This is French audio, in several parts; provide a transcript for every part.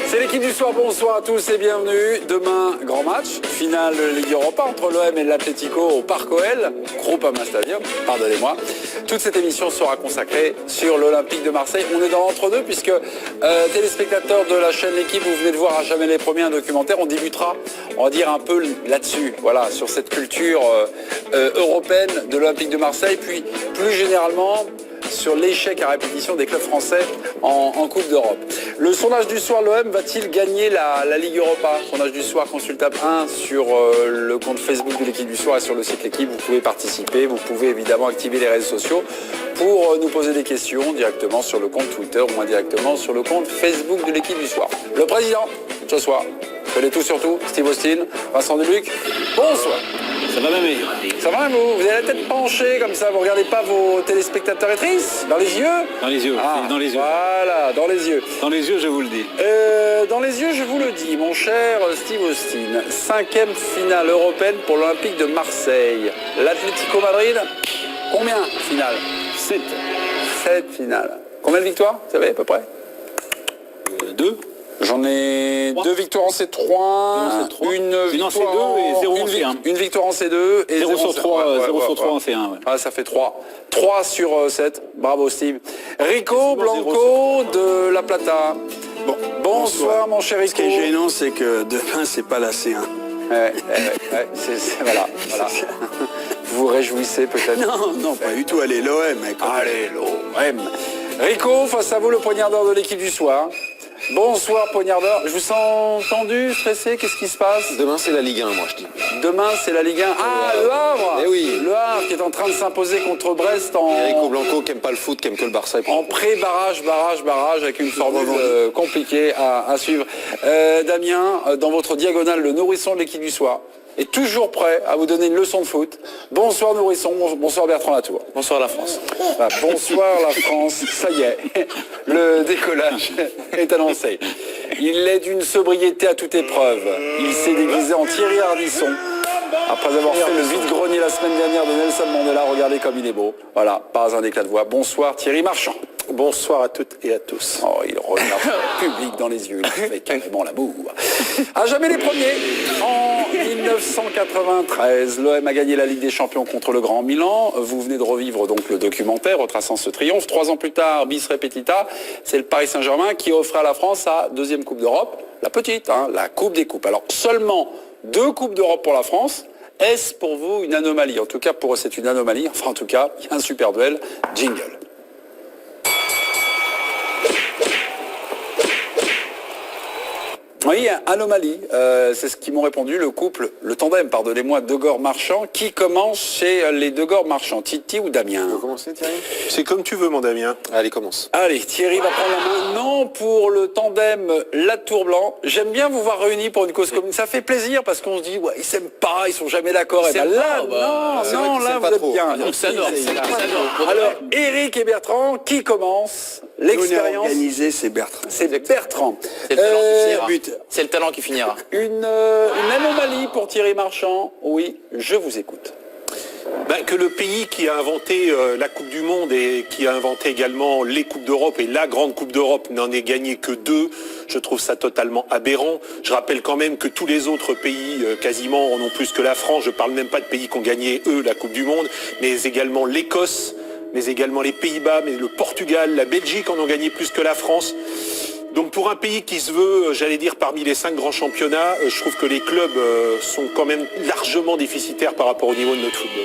C'est l'équipe du soir, bonsoir à tous et bienvenue. Demain, grand match, finale de Ligue Europa entre l'OM et l'Atlético au Parc OL, Groupama Stadium, pardonnez-moi. Toute cette émission sera consacrée sur l'Olympique de Marseille. On est dans l'entre-deux puisque téléspectateurs de la chaîne L'équipe, vous venez de voir à Jamais les Premiers un documentaire. On débutera, on va dire un peu là-dessus, voilà, sur cette culture européenne de l'Olympique de Marseille, puis plus généralement sur l'échec à répétition des clubs français en Coupe d'Europe. Le sondage du soir, l'OM va-t-il gagner la Ligue Europa? Sondage du soir consultable 1 sur le compte Facebook de l'équipe du soir et sur le site L'équipe. Vous pouvez participer, vous pouvez évidemment activer les réseaux sociaux pour nous poser des questions directement sur le compte Twitter ou indirectement sur le compte Facebook de l'équipe du soir. Le président, ce soir, connaît tout sur tout, Steve Austin, Vincent Deluc, bonsoir. Ça va même. Ça va vous? Vous avez la tête penchée comme ça, vous regardez pas vos téléspectatrices? Dans les yeux? Dans les yeux, dans les yeux. Voilà, dans les yeux. Dans les yeux, je vous le dis. Dans les yeux, je vous le dis, mon cher Steve Austin. 5e finale européenne pour l'Olympique de Marseille. L'Atlético Madrid, combien finales? 7. 7 finales. Combien de victoires, vous savez à peu près? 2. J'en ai 2 victoires en C3, une victoire en C2 et 0 en C1. Une victoire en C2 et 0 sur 3, 0 sur 3 en C1. Ouais. Ah, ça fait 3. 3 sur 7. Bravo Steve. Rico Blanco de La Plata. Bon, bonsoir mon cher Rico. Ce qui est gênant, c'est que demain, c'est pas la C1. Voilà. Vous vous réjouissez peut-être? Non, pas du tout. Allez, l'OM. Allez, l'OM. Rico, face à vous, le poignardeur de l'équipe du soir. Bonsoir poignardeur, je vous sens tendu, stressé, qu'est-ce qui se passe? Demain c'est la Ligue 1 moi je dis. Demain c'est la Ligue 1. Ah le Havre. Eh oui. Le Havre qui est en train de s'imposer contre Brest en... Rico Blanco qui aime pas le foot, qui aime que le Barça. En pré-barrage, avec une formule compliquée à suivre. Damien, dans votre diagonale, le nourrisson de l'équipe du soir est toujours prêt à vous donner une leçon de foot. Bonsoir Nourrisson, bonsoir Bertrand Latour. Bonsoir la France. Ah, bonsoir la France, ça y est, le décollage est annoncé. Il est d'une sobriété à toute épreuve. Il s'est déguisé en Thierry Ardisson. Après avoir fait le vide-grenier la semaine dernière de Nelson Mandela, regardez comme il est beau. Voilà, pas un éclat de voix. Bonsoir Thierry Marchand. Bonsoir à toutes et à tous. Oh, il regarde le public dans les yeux, il fait carrément l'amour. À jamais les premiers. En 1993, l'OM a gagné la Ligue des Champions contre le Grand Milan. Vous venez de revivre donc le documentaire retraçant ce triomphe. 3 ans plus tard, bis repetita, c'est le Paris Saint-Germain qui offre à la France sa 2e Coupe d'Europe, la petite, la Coupe des Coupes. Alors seulement 2 Coupes d'Europe pour la France. Est-ce pour vous une anomalie? En tout cas, pour eux, c'est une anomalie. Enfin, en tout cas, il y a un super duel. Jingle. Oui, anomalie, c'est ce qu'ils m'ont répondu, le tandem, pardonnez-moi, Degord-Marchand. Qui commence chez les Degord-Marchand, Titi ou Damien? Tu veux commencer Thierry? C'est comme tu veux mon Damien. Allez, commence. Allez, Thierry va prendre la main. Non, pour le tandem Latour-Blanc. J'aime bien vous voir réunis pour une cause commune. Ça fait plaisir parce qu'on se dit, ouais, ils s'aiment pas, ils sont jamais d'accord. Et ben là, non, là, vous êtes bien. Donc ça dort. Alors, Eric et Bertrand, qui commence? L'expérience. Organisé, c'est Bertrand. C'est Bertrand. C'est le talent qui finira. But. C'est le talent qui finira. Une anomalie pour Thierry Marchand. Oui, je vous écoute. Que le pays qui a inventé la Coupe du Monde et qui a inventé également les Coupes d'Europe et la grande Coupe d'Europe n'en ait gagné que 2, je trouve ça totalement aberrant. Je rappelle quand même que tous les autres pays quasiment en ont plus que la France. Je ne parle même pas de pays qui ont gagné eux la Coupe du Monde, mais également l'Écosse, mais également les Pays-Bas, mais le Portugal, la Belgique en ont gagné plus que la France. Donc pour un pays qui se veut, j'allais dire, parmi les 5 grands championnats, je trouve que les clubs sont quand même largement déficitaires par rapport au niveau de notre football.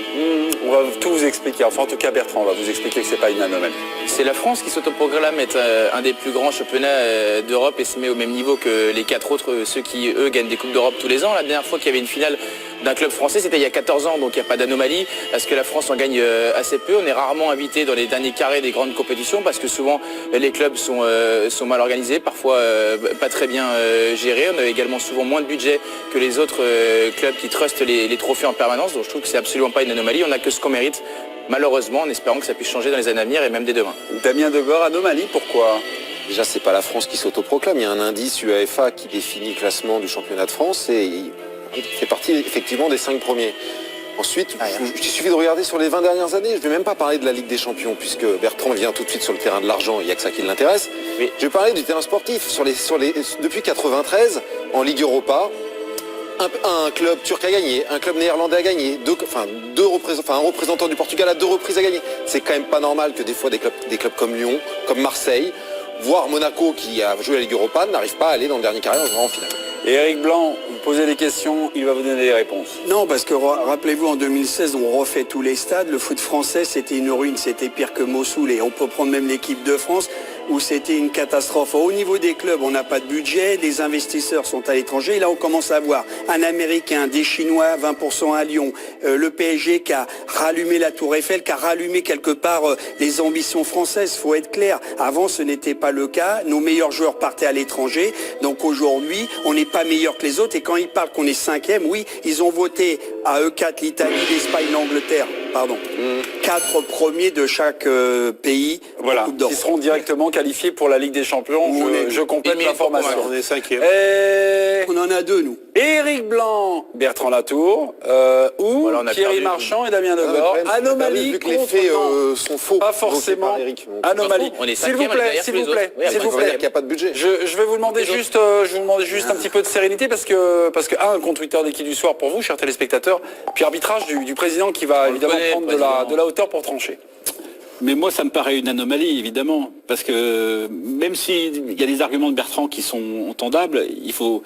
On va tout vous expliquer. Enfin, en tout cas, Bertrand, on va vous expliquer que c'est pas une anomalie. C'est la France qui s'autoproclame être un des plus grands championnats d'Europe et se met au même niveau que les 4 autres, ceux qui, eux, gagnent des Coupes d'Europe tous les ans. La dernière fois qu'il y avait une finale d'un club français, c'était il y a 14 ans, donc il n'y a pas d'anomalie. Parce que la France en gagne assez peu. On est rarement invité dans les derniers carrés des grandes compétitions parce que souvent les clubs sont mal organisés, parfois pas très bien gérés. On a également souvent moins de budget que les autres clubs qui trustent les trophées en permanence. Donc je trouve que c'est absolument pas une anomalie. On n'a que ce qu'on mérite, malheureusement, en espérant que ça puisse changer dans les années à venir et même dès demain. Damien Degord, anomalie, pourquoi? Déjà, c'est pas la France qui s'autoproclame. Il y a un indice UEFA qui définit le classement du championnat de France et fait partie effectivement des 5 premiers. Ensuite, il suffit de regarder sur les 20 dernières années. Je ne vais même pas parler de la Ligue des Champions, puisque Bertrand vient tout de suite sur le terrain de l'argent, il n'y a que ça qui l'intéresse. Mais je vais parler du terrain sportif. Depuis 93, en Ligue Europa, un club turc a gagné, un club néerlandais a gagné, un représentant du Portugal a 2 reprises à gagner. C'est quand même pas normal que des fois des clubs comme Lyon, comme Marseille, voire Monaco qui a joué la Ligue Europa, n'arrivent pas à aller dans le dernier carré en finale. Et Eric Blanc, vous posez des questions, il va vous donner des réponses. Non, parce que rappelez-vous, en 2016, on refait tous les stades. Le foot français, c'était une ruine, c'était pire que Mossoul. Et on peut prendre même l'équipe de France, où c'était une catastrophe. Au niveau des clubs, on n'a pas de budget, les investisseurs sont à l'étranger. Et là, on commence à voir un Américain, des Chinois, 20% à Lyon, le PSG qui a rallumé la Tour Eiffel, qui a rallumé quelque part les ambitions françaises. Faut être clair. Avant, ce n'était pas le cas. Nos meilleurs joueurs partaient à l'étranger. Donc aujourd'hui, on n'est pas meilleur que les autres. Et quand ils parlent qu'on est 5e, oui, ils ont voté à E4 l'Italie, l'Espagne, l'Angleterre. Pardon. 4 premiers de chaque pays. Voilà, qui seront directement qualifiés pour la Ligue des Champions. Je complète l'information. On est 5e. On en a 2, nous. Éric Blanc, Bertrand Latour, ou Voilà, on a Thierry perdu. Marchand et Damien Debord. Anomalie vu que les contre faits non. sont faux. Pas évoqués forcément. par Eric. Anomalie. On est S'il vous cinquième, on est plaît, derrière s'il tous vous les plaît, autres. Oui, s'il après, vous Ça veut dire plaît. qu'il n'y a pas de budget. Je vais vous demander juste, un petit peu de sérénité parce que un compte Twitter d'équipe du soir pour vous, chers téléspectateurs, puis arbitrage du président qui va évidemment connaît, prendre le de la hauteur pour trancher. Mais moi, ça me paraît une anomalie, évidemment, parce que même s'il y a des arguments de Bertrand qui sont entendables, il faut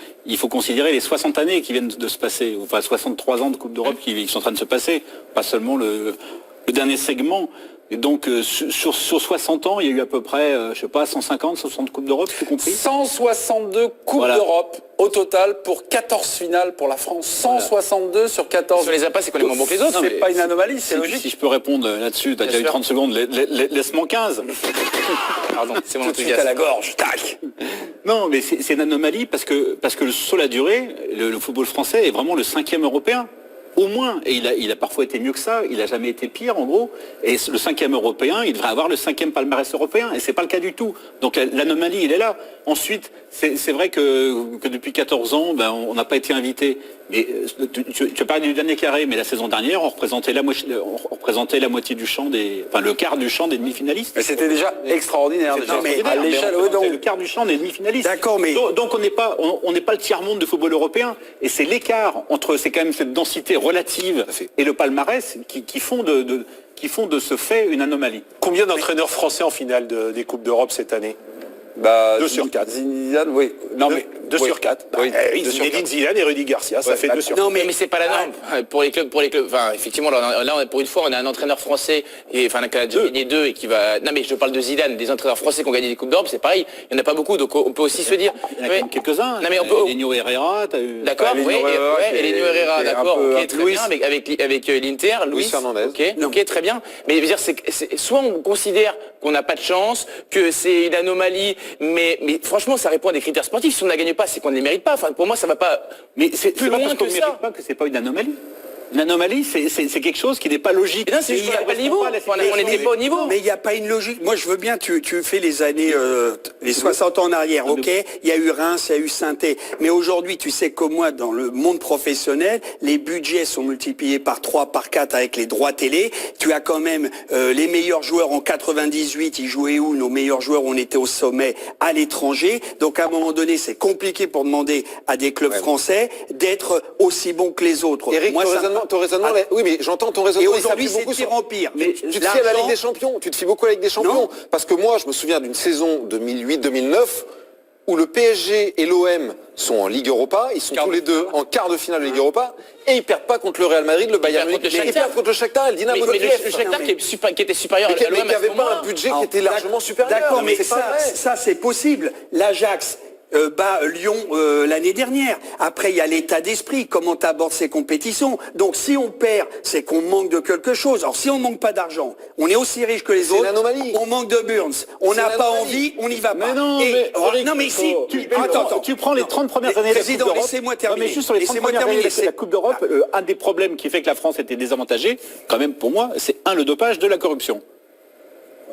considérer les 60 années qui viennent de se passer, enfin 63 ans de Coupe d'Europe qui sont en train de se passer, pas seulement le dernier segment. Et donc, sur 60 ans, il y a eu à peu près, 150, 60 Coupes d'Europe, tout compris. 162 Coupes Voilà. d'Europe au total pour 14 finales pour la France. 162 sur 14. Si on les a pas, c'est qu'on est moins bon que les autres. C'est mais- pas une anomalie, c'est logique. Si je peux répondre là-dessus, t'as Bien déjà eu sûr. 30 secondes, laisse-moi 15. Pardon, c'est mon Tout de suite à enthousiasme. la gorge, tac. Non, mais c'est une anomalie parce que sur la durée, le football français est vraiment le 5e européen. Au moins, et il a parfois été mieux que ça, il n'a jamais été pire en gros, et le 5e européen, il devrait avoir le 5e palmarès européen, et c'est pas le cas du tout. Donc l'anomalie, il est là. Ensuite, c'est vrai que depuis 14 ans, on n'a pas été invité. Mais tu as parlé du dernier carré, mais la saison dernière, on représentait la moitié du champ le quart du champ des demi-finalistes. Mais c'était déjà extraordinaire. C'est Déjà. extraordinaire, À mais l'échelle, on oui, représentait donc. le quart du champ des demi-finalistes. D'accord, mais- Donc on n'est pas le tiers-monde de football européen. Et c'est l'écart entre, c'est quand même cette densité relative et le palmarès qui font de ce fait une anomalie. Combien d'entraîneurs français en finale des Coupes d'Europe cette année? 2 sur 4. Zidane, oui. Non, mais 2 oui. sur 4. Oui, Oui, 2 sur Zinedine 4. Zidane et Rudy Garcia, ça Ouais, fait 2 sur 4. Non, Mais c'est pas la norme. Pour les clubs. Enfin, effectivement, là, pour une fois, on a un entraîneur français, qui a déjà gagné 2 et qui va. Non, mais je parle de Zidane, des entraîneurs français qui ont gagné des Coupes d'Europe, c'est pareil. Il n'y en a pas beaucoup, donc on peut aussi se dire. Il y en a quand même quelques-uns. Non, mais on peut. Lenio Herrera, t'as eu... D'accord, Elenio oui, Herrera, qui et Elenio Herrera, est un d'accord, peu ok, un très Luis. bien, avec l'Inter, Luis Fernandez. ok, très bien. Mais je veux dire, soit on considère qu'on n'a pas de chance, que c'est une anomalie, mais franchement, ça répond à des critères sportifs. Si on ne la gagne pas, c'est qu'on ne les mérite pas. Enfin, pour moi, ça va pas. Mais c'est plus pas loin parce qu'on que ne ça. mérite pas que c'est pas une anomalie. Une anomalie, c'est quelque chose qui n'est pas logique. Et non, c'est juste qu'on n'a pas le niveau. On n'était pas au niveau. Mais il n'y a pas une logique. Moi, je veux bien, tu fais les années, les 60 ans en arrière, ok? Il y a eu Reims, il y a eu Saint-Étienne. Mais aujourd'hui, tu sais comme moi, dans le monde professionnel, les budgets sont multipliés par 3, par 4 avec les droits télé. Tu as quand même les meilleurs joueurs en 98, ils jouaient où? Nos meilleurs joueurs, on était au sommet à l'étranger. Donc, à un moment donné, c'est compliqué pour demander à des clubs français d'être aussi bons que les autres. Eric, Moi, ton raisonnement, oui, mais j'entends ton Et raisonnement. aujourd'hui, il s'appuie c'est beaucoup pire en pire. Mais tu te fies à la Ligue des Champions. Tu te fies beaucoup à la Ligue des Champions. Non. Parce que moi, je me souviens d'une saison 2008-2009 où le PSG et l'OM sont en Ligue Europa. Ils sont tous les deux en quart de finale de Ligue Europa. Et ils perdent pas contre le Real Madrid, le Bayern perdent Munich. contre le Ils perdent contre le Shakhtar et le Dynamo de Mais Kiev. le Shakhtar qui était supérieur Mais qui à l'OM à ce n'avait pas moment-là. un budget qui Alors, était largement supérieur. D'accord, mais c'est pas vrai. ça c'est possible. L'Ajax bat Lyon l'année dernière. Après, il y a l'état d'esprit, comment tu abordes ces compétitions. Donc, si on perd, c'est qu'on manque de quelque chose. Alors, si on manque pas d'argent, on est aussi riche que les C'est autres. une anomalie. On manque de Burns. On C'est n'a une pas anomalie. envie, on n'y va pas. Mais non, Et- mais Eric, non, mais si. tu prends les 30 premières années de la Coupe Président, d'Europe. laissez-moi Non, terminer. mais juste sur les 30 Laissez-moi premières années de terminer. la Coupe d'Europe, un des problèmes qui fait que la France était désavantagée, quand même pour moi, c'est le dopage, de la corruption.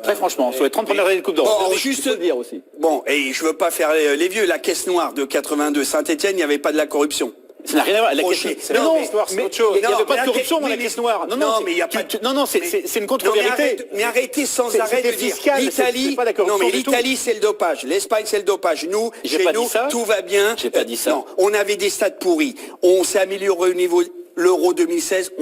Très franchement, sur les 30 premières années de Coupe d'Europe. Bon, Il juste faut le dire aussi. Bon, et je veux pas faire les vieux. La caisse noire de 82, Saint-Étienne, il n'y avait pas de la corruption. Ça n'a rien à voir. La Projet. caisse... Non, non, noire, c'est autre chose. il n'y Non, avait pas mais de la corruption caisse- dans la oui, caisse mais- noire. non, mais il y a pas Non, non, c'est une contre-vérité. Mais arrêtez sans C'est- arrêt de c'était dire fiscal, l'Italie. c'est pas la corruption Non, mais du tout. l'Italie, c'est le dopage. L'Espagne, c'est le dopage. Nous, J'ai chez pas nous, dit ça. tout va bien. J'ai pas dit ça. Non, on avait des stades pourris. On s'est amélioré au niveau l'Euro 2016.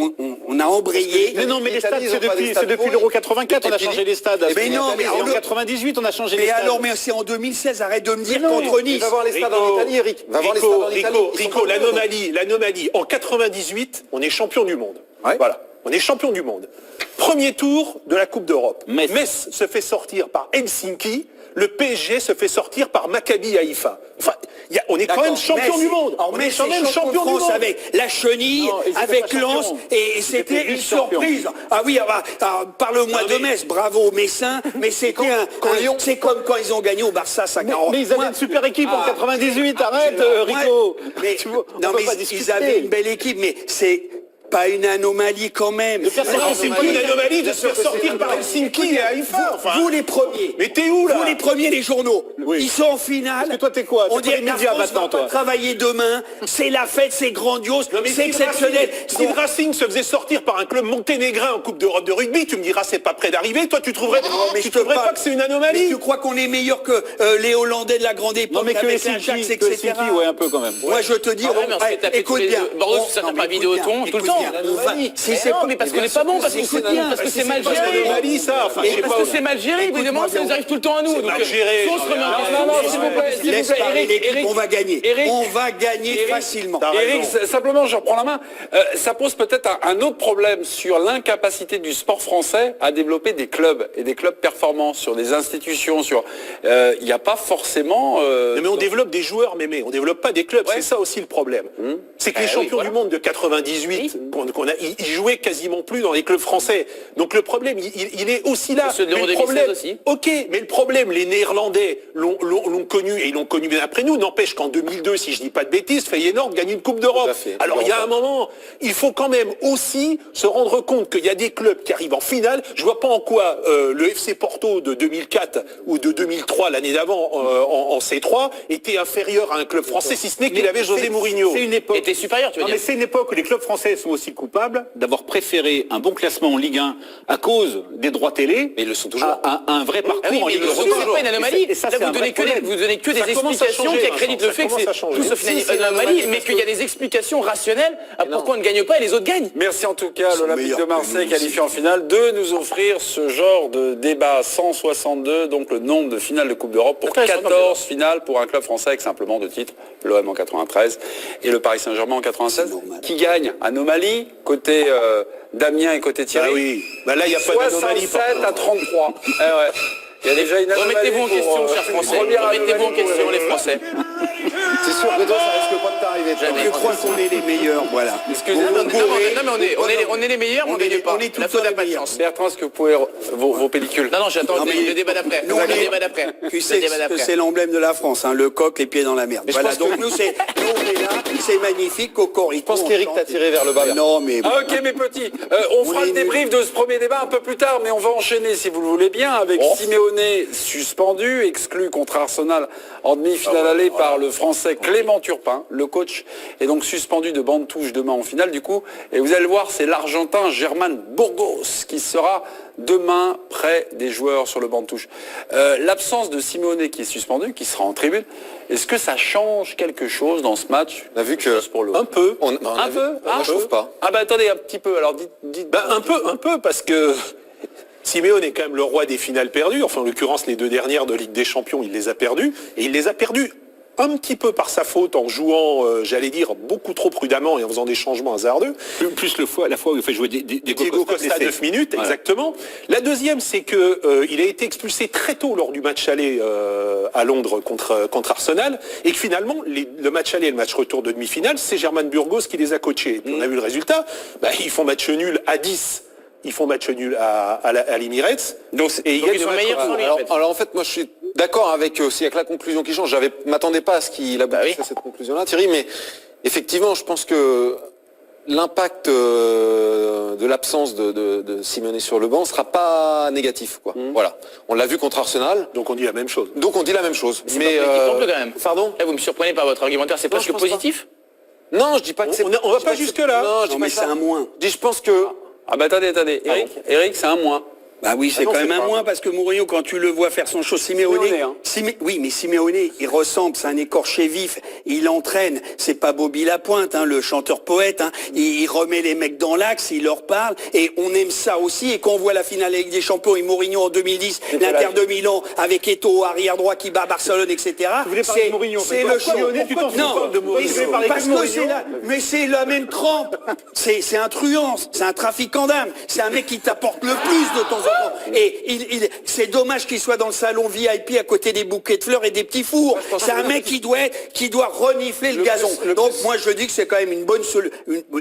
On a embrayé. Mais non, mais les stades, l'Italie, ils ont pas des c'est stades depuis pourris. l'Euro 84, on a Et puis- changé les stades. Mais non, mais en on le- 98, on a changé les Mais stades. alors, mais c'est en 2016. Arrête de me dire non, contre Il Nice. va voir les stades en Italie, Eric. Va voir les stades en Italie. Ils sont Rico, pas l'anomalie. En 98, on est champion du monde. Ouais. Voilà, on est champion du monde. Premier tour de la Coupe d'Europe. Metz. Metz se fait sortir par Helsinki. Le PSG se fait sortir par Maccabi Haïfa. Enfin, on est quand même champion du monde. On est quand même champion du France monde. avec la chenille, Non, ils étaient avec pas Lens, champions. et c'était une juste champions. surprise. Ah oui, parle-moi Non, de mais- Metz, bravo Messin, mais c'était c'est comme quand ils ont gagné au Barça, ça Mais ils avaient une super équipe en 98, arrête Rico. Mais, Tu vois, on non, peut mais pas ils discuter. avaient une belle équipe, mais c'est pas une anomalie quand même. faire ça, Non, c'est pas une anomalie de se faire sortir par Helsinki et Haïfa. Enfin, Vous les premiers. mais t'es où là? Vous les premiers, les journaux. Oui. Ils sont en finale. Parce que toi, t'es quoi? T'es On pour dirait les que la médias France maintenant, va pas toi. travailler demain. C'est la fête, c'est grandiose, Non, mais c'est si exceptionnel. Si le Racing se faisait sortir par un club monténégrin en Coupe d'Europe de rugby, tu me diras c'est pas près d'arriver. Toi, tu trouverais, Mais tu je te trouverais parle- pas que c'est une Mais anomalie? tu crois qu'on est meilleur que les Hollandais de la grande époque Non, mais que avec Helsinki, l'Ajax, que etc. Helsinki, ouais, un peu quand même. Moi, je te dis, Ah ouais, mais on se fait taper tous écoute les bien. deux. Bordeaux, ça Non, tape mais pas écoute Vidéotron bien, tout le écoute temps. bien. On va- Si c'est non, pas- mais parce qu'on n'est pas bon, parce qu'on Écoute soutient, bien, parce que c'est mal pas une géré. anomalie, ça. Enfin, je sais Parce pas. que c'est mal géré, évidemment, ça nous arrive tout le temps à nous. Donc, mal géré. si on se remet en Non, question, non, s'il vous plaît, s'il vous Laisse plaît, parler Eric, l'équipe, Eric, on va gagner. Eric, On va gagner Eric, facilement. t'as Eric, raison. simplement, je reprends la main. Ça pose peut-être un autre problème sur l'incapacité du sport français à développer des clubs et des clubs performants sur des institutions. Il n'y a pas forcément. Non, mais on développe des joueurs, mémé. On développe pas des clubs. Ouais. C'est ça aussi le problème. C'est que les oui, champions voilà. du monde de 98, ils jouaient quasiment plus dans les clubs français. Donc le problème, il est aussi là. Ceux de l'Euro Mais le 2016 problème, aussi. ok, mais le problème, les Néerlandais l'ont connu et ils l'ont connu bien après nous. N'empêche qu'en 2002, si je dis pas de bêtises, Feyenoord gagne une Coupe d'Europe. Tout à fait. Alors il y a un moment, il faut quand même aussi se rendre compte qu'il y a des clubs qui arrivent en finale. Je vois pas en quoi le FC Porto de 2004 ou de 2003 l'année d'avant en C3 était inférieur à un club français, si ce n'est qu'il avait José Mourinho. C'est une époque. était supérieur, tu veux Non, dire. mais c'est une époque où les clubs français sont aussi coupables d'avoir préféré un bon classement en Ligue 1 à cause des droits télé. Mais ils le sont toujours. À un vrai parcours Ah oui, en mais Ligue le 1. retour, c'est pas une anomalie. Et ça, Là, c'est un vous donnez vrai problème. vous donnez que des Ça commence à explications changer, qui accréditent le Vincent, fait que ça commence à c'est changer. tout sauf Si, c'est une une anomalie, anomalie, mais parce qu'il y a des explications rationnelles à pourquoi on ne gagne pas et les autres gagnent. Merci en tout cas sont l'Olympique meilleurs de que Marseille nous qualifié en finale de nous offrir ce genre de débat 162, donc le nombre de finales de Coupe d'Europe pour Attends, ils sont 14 finales pour un club français avec simplement 2 titres, l'OM en 93 et le Paris Saint-Germain en 96. C'est normal. Qui gagne? Anomalie côté Damien et côté Thierry. Ah oui, bah là il n'y a pas d'anomalie. 67 à 33. Eh ouais. Il y a déjà une anomalie. Remettez-vous en pour, question, chers Français. première Remettez-vous en anomalie question, pour- les Français. C'est sûr que toi, ça risque pas de t'arriver. Jamais. Je crois qu'on est les meilleurs, voilà. Non, mais on est les meilleurs, mais on ne gagne pas. on est tout La le temps faute n'a les pas de meilleurs. chance. Bertrand, est-ce que vous pouvez vos pellicules? Non, j'attends Non, mais le débat d'après. nous, on Le est- débat d'après. Tu Le sais débat que d'après. c'est l'emblème de la France, hein, le coq, les pieds dans la merde. je Voilà, pense donc que- nous, on est là, c'est magnifique, Cocorico. Je pense qu'Eric t'a tiré vers le bas. Non, mais... Ah, ok mes petits, on fera le débrief de ce premier débat un peu plus tard, mais on va enchaîner si vous le voulez bien avec Simeone suspendu, exclu contre Arsenal en demi-finale aller par le français Clément Turpin. Le coach est donc suspendu de banc de touche demain en finale du coup, et vous allez le voir, c'est l'Argentin Germán Burgos qui sera demain près des joueurs sur le banc de touche. L'absence de Simeone qui est suspendu, qui sera en tribune, est-ce que ça change quelque chose dans ce match? On a vu que pour le Un peu. un peu. Moi, je trouve pas. Ah bah attendez un petit peu. Alors dites. Bah, un peu, parce que Simeone est quand même le roi des finales perdues. Enfin, en l'occurrence, les 2 dernières de Ligue des Champions, il les a perdues. Et il les a perdues un petit peu par sa faute en jouant, j'allais dire, beaucoup trop prudemment et en faisant des changements hasardeux. Plus la fois où il fait jouer Diego Costa à 9 minutes, Voilà. exactement. La deuxième, c'est que il a été expulsé très tôt lors du match aller à Londres contre Arsenal, et que finalement, le match aller et le match retour de demi-finale, c'est Germán Burgos qui les a coachés. Et puis on a vu le résultat, bah, ils font match nul à 10. Ils font match nul à l'Emirates. Et ils Donc, gagnent ils sont le match meilleurs retour. sans lui. Alors en fait, moi je suis d'accord avec aussi avec la conclusion qui change. M'attendais pas à ce qu'il aboutisse oui. à cette conclusion-là, Thierry, mais effectivement, je pense que l'impact de l'absence de Simeone sur le banc sera pas négatif, quoi. Voilà. On l'a vu contre Arsenal, Donc on dit la même chose. donc on dit la même chose. C'est pas positif non plus, quand même. Pardon. Là, vous me surprenez par votre argumentaire, c'est Non, presque je pense pas. positif. Non, je dis pas que c'est... On va pas jusque-là. Non, je dis Non, pas mais ça. c'est un moins. Je dis, je pense que... Ah bah attendez. Eric, c'est un moins. Bah oui, c'est non, quand c'est même un pas- moins parce que Mourinho, quand tu le vois faire son show, Simeone, oui, mais Simeone, il ressemble, c'est un écorché vif, il entraîne, c'est pas Bobby Lapointe, hein, le chanteur-poète, hein, il remet les mecs dans l'axe, il leur parle, et on aime ça aussi, et quand on voit la finale avec des champions et Mourinho en 2010, l'Inter de Milan, avec Eto'o, arrière droit qui bat Barcelone, etc. voulez parler de Mourinho, c'est mais le pourquoi, show. tu t'en fous pas de Mourinho? Oui, Vous voulez parler parce que de que Mourinho? c'est là, mais c'est la même trempe, c'est un truand, c'est un trafiquant d'âme, c'est un mec qui t'apporte le plus de temps en temps, et c'est dommage qu'il soit dans le salon VIP à côté des bouquets de fleurs et des petits fours. C'est un mec qui doit renifler le gazon. Donc moi je dis que c'est quand même une bonne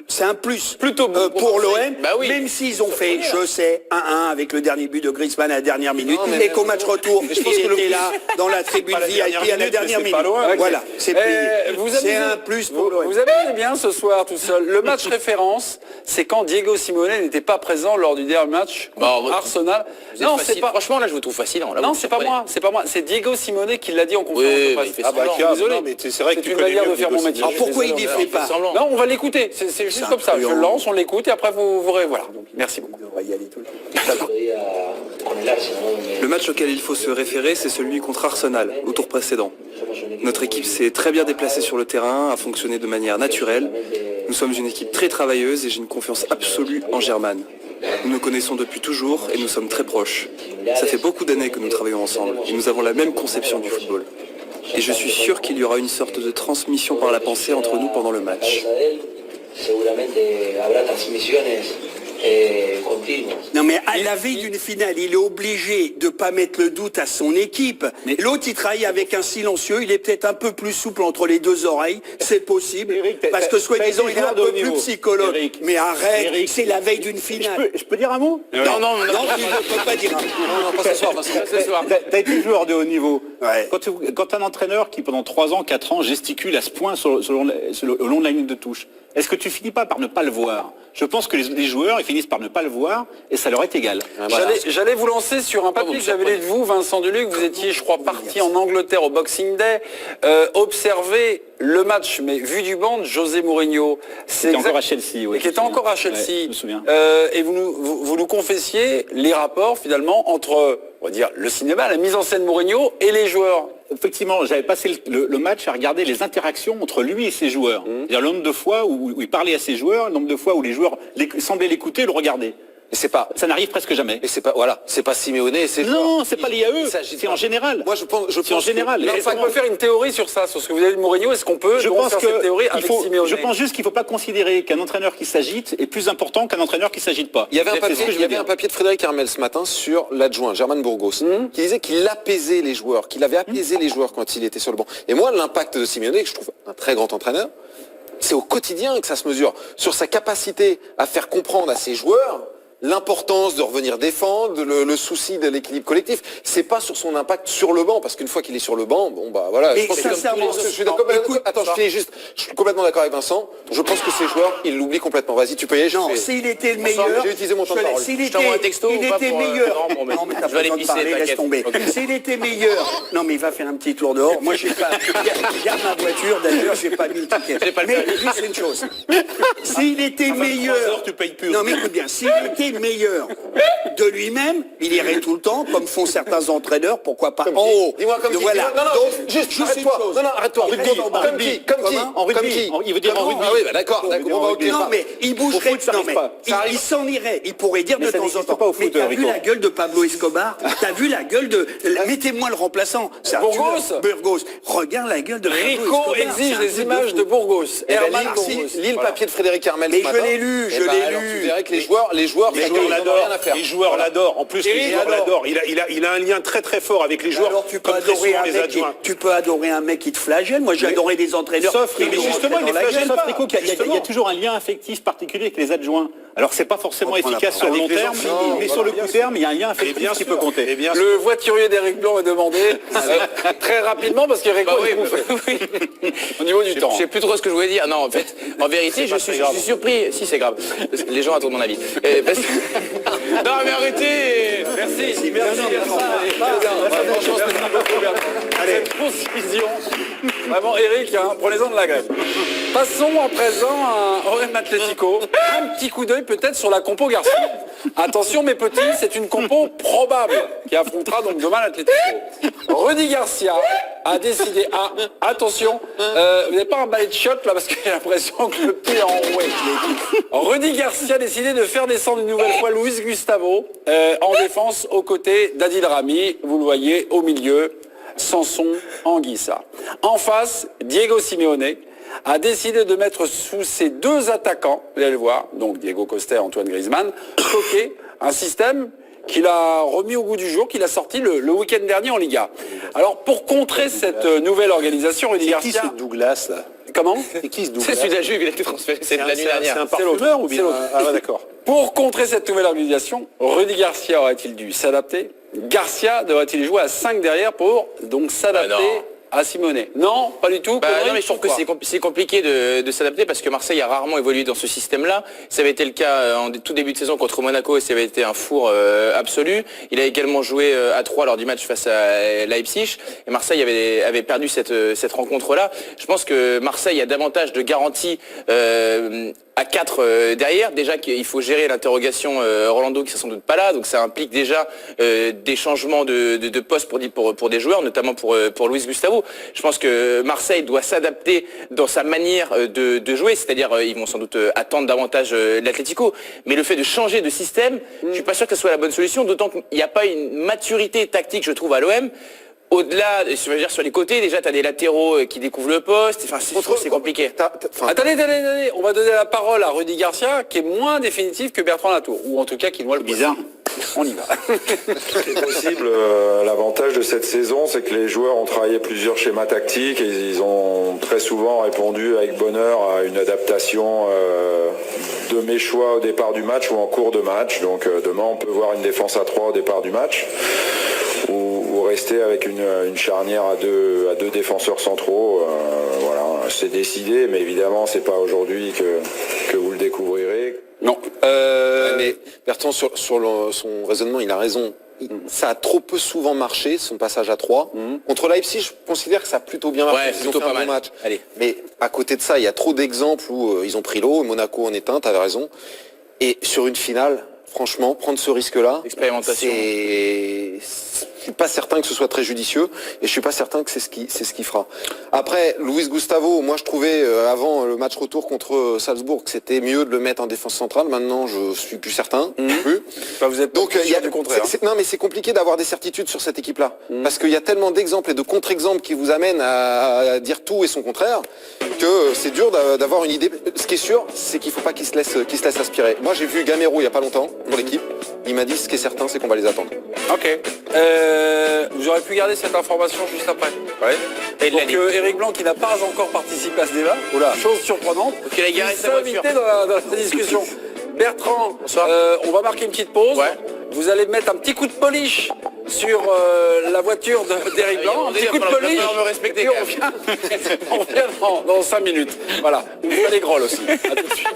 c'est un plus Plutôt bon pour l'OM, Bah oui. même s'ils ont fait, je sais, 1-1 avec le dernier but de Griezmann à la dernière minute, Non, mais et qu'au match retour, il était là dans la tribune la VIP dernière à la minute, dernière mais c'est minute. pas loin. Voilà, c'est Vous un plus pour l'OM. Vous amusez bien ce soir tout seul. Le match référence, c'est quand Diego Simeone n'était pas présent lors du dernier match contre Arsenal. Non, c'est pas... Franchement, là, je vous trouve fascinant. Là, Non, vous c'est pas moi, c'est Diego Simone qui l'a dit en conférence Oui, de presse. il fait Ah bah, semblant. je suis désolé. Non, mais c'est vrai que C'est tu une connais manière mieux de faire Diego mon métier. Simeone. Alors pourquoi il Désolé, défait Il fait pas semblant. Non, on va l'écouter. C'est juste un comme ça. Je truand. le lance, on l'écoute et après vous verrez. Voilà. Merci beaucoup. On va y aller tout le temps. Le match auquel il faut se référer, c'est celui contre Arsenal, au tour précédent. Notre équipe s'est très bien déplacée sur le terrain, a fonctionné de manière naturelle. Nous sommes une équipe très travailleuse et j'ai une confiance absolue en Germain. Nous nous connaissons depuis toujours et nous sommes très proches. Ça fait beaucoup d'années que nous travaillons ensemble et nous avons la même conception du football. Et je suis sûr qu'il y aura une sorte de transmission par la pensée entre nous pendant le match. Non mais à la veille d'une finale, il est obligé de pas mettre le doute à son équipe. Mais l'autre, il travaille avec un silencieux, il est peut-être un peu plus souple entre les deux oreilles, c'est possible. Eric, parce que soi-disant, t'as été il est un joueur de haut peu plus niveau. psychologue. Eric. Mais arrête, Eric. c'est la veille d'une finale. Je peux dire un mot? Non, tu ne peux pas dire. Non, pas ce soir, Ce soir. T'as été joueur de haut niveau. Ouais. Quand un entraîneur qui pendant 3 ans, 4 ans gesticule à ce point au long de la ligne de touche, est-ce que tu finis pas par ne pas le voir? Je pense que les joueurs, ils finissent par ne pas le voir et ça leur est égal. J'allais vous lancer sur un papier que j'avais lu de vous, Vincent Duluc. Vous étiez, je crois, parti en Angleterre au Boxing Day, observer le match, mais vu du banc, de José Mourinho. C'était encore à Chelsea, oui. Et qui était encore à Chelsea. Ouais, je me souviens. Et vous nous confessiez les rapports, finalement, entre, on va dire, le cinéma, la mise en scène Mourinho et les joueurs. Effectivement, j'avais passé le match à regarder les interactions entre lui et ses joueurs. C'est-à-dire le nombre de fois où il parlait à ses joueurs, le nombre de fois où les joueurs semblaient l'écouter et le regarder. Ça n'arrive presque jamais. Et c'est pas Simeone, c'est... Non, c'est pas lié à eux, Il s'agit c'est pas. en général. Moi, je pense C'est en général. Mais est-ce qu'on peut faire une théorie sur ça, sur ce que vous avez dit de Mourinho? Est-ce qu'on peut Je donc pense faire cette théorie avec Simeone? je pense juste qu'il ne faut pas considérer qu'un entraîneur qui s'agite est plus important qu'un entraîneur qui ne s'agite pas. Il y avait C'est ce que je veux dire. un papier de Frédéric Armel ce matin sur l'adjoint, Germain Burgos, qui disait qu'il apaisait les joueurs, qu'il avait apaisé les joueurs quand il était sur le banc. Et moi, l'impact de Simeone, que je trouve un très grand entraîneur, c'est au quotidien que ça se mesure. Sur sa capacité à faire comprendre à ses joueurs l'importance de revenir défendre, le souci de l'équilibre collectif. C'est pas sur son impact sur le banc, parce qu'une fois qu'il est sur le banc, bon bah voilà. Mais je pense que sincèrement, je suis d'accord. Attends, je finis juste. Je suis complètement d'accord avec Vincent. Je pense que ces joueurs, ils l'oublient complètement. Vas-y, tu peux y aller. Non, s'il était le meilleur, J'ai utilisé mon temps de parole. s'il Je t'envoie un texto il ou pas était pour, meilleur. non, bon, Non, mais t'as je pas vais besoin aller de parler, pisser, laisse t'inquiète. tomber. Ok. S'il était meilleur, non mais il va faire un petit tour dehors. Moi, j'ai pas, garde ma voiture. D'ailleurs, j'ai pas mis le ticket. J'ai pas le Mais permis. juste une chose. S'il était meilleur, tu payes plus. non mais écoute bien, s'il était meilleur de lui-même, il irait tout le temps, comme font certains entraîneurs, pourquoi pas en haut. Dis-moi comme qui. Voilà. Non, Donc, juste une arrête-toi. chose. Non, arrête-toi. En rugby, Comme qui. En rugby. Il veut dire en rugby. Ah oui, bah d'accord. On va au Non mais il bougerait, Au foot, ça non arrive mais pas. il s'en irait. Il pourrait dire Mais de ça temps en n'existe temps. pas au foot, Mais t'as vu Rico. la gueule de Pablo Escobar? T'as vu la gueule de mettez-moi le remplaçant. C'est un Burgos. tueur. Burgos. Regarde la gueule de Pablo Rico Escobar, c'est exige un les truc images fou. de Burgos. Herman Burgos. Lis le papier de Frédéric Armel Mais ce je matin. l'ai lu, Eh je ben, l'ai alors, lu. Tu verrais que les joueurs, Les ils joueurs en ont l'adorent. rien à faire. Les joueurs l'adorent. En plus, les Eric joueurs l'adore. l'adorent. Il a un lien très très fort avec les joueurs, Alors tu peux comme très adorer souvent un les mec qui, adjoints. tu peux adorer un mec qui te flagelle. Moi j'ai adoré des entraîneurs. Sauf, qui mais nous justement, rentraient il dans est la flagelle gueule. pas, Rico, il y a Justement. toujours un lien affectif particulier avec les adjoints. Alors c'est pas forcément On prend la efficace sur le long parole. terme, Avec les gens, mais non, sur le bien court sûr. terme, il y a un lien affectif qui peut compter. Et bien sûr. Le voiturier d'Éric Blanc est demandé très rapidement parce qu'Éric Bah Blanc oui, est bouffé. Au niveau du temps. Je sais plus trop ce que je voulais dire. Non, en fait, en vérité, je suis surpris. Si, c'est grave. Parce que les gens attendent mon avis. Parce que... Non, mais arrêtez. Merci. Franchement, c'était beaucoup. Allez, précision. Vraiment, Eric, hein, prenez-en de la grève. Passons à présent à OM Atlético. Un petit coup d'œil peut-être sur la compo garçon. Attention mes petits, c'est une compo probable qui affrontera donc demain l'Atlético. Rudy Garcia a décidé... Ah, attention, vous n'avez pas un balai de shot là parce que j'ai l'impression que le pied est enroué. Rudy Garcia a décidé de faire descendre une nouvelle fois Luis Gustavo en défense aux côtés d'Adil Rami. Vous le voyez au milieu, Samson Anguissa. En face, Diego Simeone a décidé de mettre sous ses deux attaquants, vous allez le voir, donc Diego Costa et Antoine Griezmann, Coquet, un système qu'il a remis au goût du jour, qu'il a sorti le week-end dernier en Liga. Alors pour contrer cette nouvelle organisation, Rudy C'est qui Garcia... ce Douglas là? Comment? C'est qui ce Douglas? C'est celui de la Juve, il a été transféré. C'est de la nuit C'est dernière. un parfumeur ou C'est bien? l'autre. Ah ouais, d'accord. Pour contrer cette nouvelle organisation, Rudy Garcia aurait-il dû s'adapter? Garcia devrait-il jouer à 5 derrière pour donc s'adapter à Simone? Non, pas du tout. Non, mais je trouve que c'est compliqué de s'adapter parce que Marseille a rarement évolué dans ce système-là. Ça avait été le cas en tout début de saison contre Monaco et ça avait été un four absolu. Il a également joué à 3 lors du match face à Leipzig et Marseille avait perdu cette rencontre-là. Je pense que Marseille a davantage de garanties à 4 derrière. Déjà qu'il faut gérer l'interrogation Rolando qui ne sera sans doute pas là, donc ça implique déjà des changements de poste pour des joueurs, notamment pour Luis Gustavo. Je pense que Marseille doit s'adapter dans sa manière de jouer, c'est-à-dire ils vont sans doute attendre davantage l'Atlético, mais le fait de changer de système, je suis pas sûr que ce soit la bonne solution, d'autant qu'il n'y a pas une maturité tactique, je trouve, à l'OM. Au-delà, je veux dire, sur les côtés, déjà, tu as des latéraux qui découvrent le poste. Enfin, c'est compliqué. Attendez, on va donner la parole à Rudy Garcia, qui est moins définitif que Bertrand Latour, ou en tout cas qui voit le bizarre. On y va. C'est possible. L'avantage de cette saison, c'est que les joueurs ont travaillé plusieurs schémas tactiques et ils ont très souvent répondu avec bonheur à une adaptation de mes choix au départ du match ou en cours de match. Donc demain, on peut voir une défense à 3 au départ du match. Ou rester avec une charnière à deux défenseurs centraux. Voilà, c'est décidé, mais évidemment, c'est pas aujourd'hui que vous le découvrirez. Non. Mais Bertrand, sur son raisonnement, il a raison. Ça a trop peu souvent marché, son passage à 3. Contre Leipzig, je considère que ça a plutôt bien marché. Ouais, ils ont plutôt fait un pas bon mal. match. Allez. Mais à côté de ça, il y a trop d'exemples où ils ont pris l'eau, Monaco en est un, t'avais raison. Et sur une finale, franchement, prendre ce risque-là, Expérimentation. je suis pas certain que ce soit très judicieux et je suis pas certain que c'est ce qui fera. Après, Luis Gustavo, moi je trouvais avant le match retour contre Salzbourg que c'était mieux de le mettre en défense centrale. Maintenant, je suis plus certain. Plus. Enfin, vous êtes Donc il y a du contraire. non, mais c'est compliqué d'avoir des certitudes sur cette équipe-là parce qu'il y a tellement d'exemples et de contre-exemples qui vous amènent à dire tout et son contraire que c'est dur d'avoir une idée. Ce qui est sûr, c'est qu'il faut pas qu'il se laisse aspirer. Moi, j'ai vu Gamero il y a pas longtemps pour l'équipe. Il m'a dit ce qui est certain, c'est qu'on va les attendre. Ok. Vous aurez pu garder cette information juste après. Ouais. Donc Eric Blanc, qui n'a pas encore participé à ce débat, chose surprenante, il a garé sa voiture. invité dans la discussion. Bertrand, on va marquer une petite pause. Ouais. Vous allez mettre un petit coup de polish sur la voiture d'Eric Blanc. Un petit coup de polish. Et puis on revient dans 5 minutes. Voilà. Vous faites les grolles aussi. À tout de suite.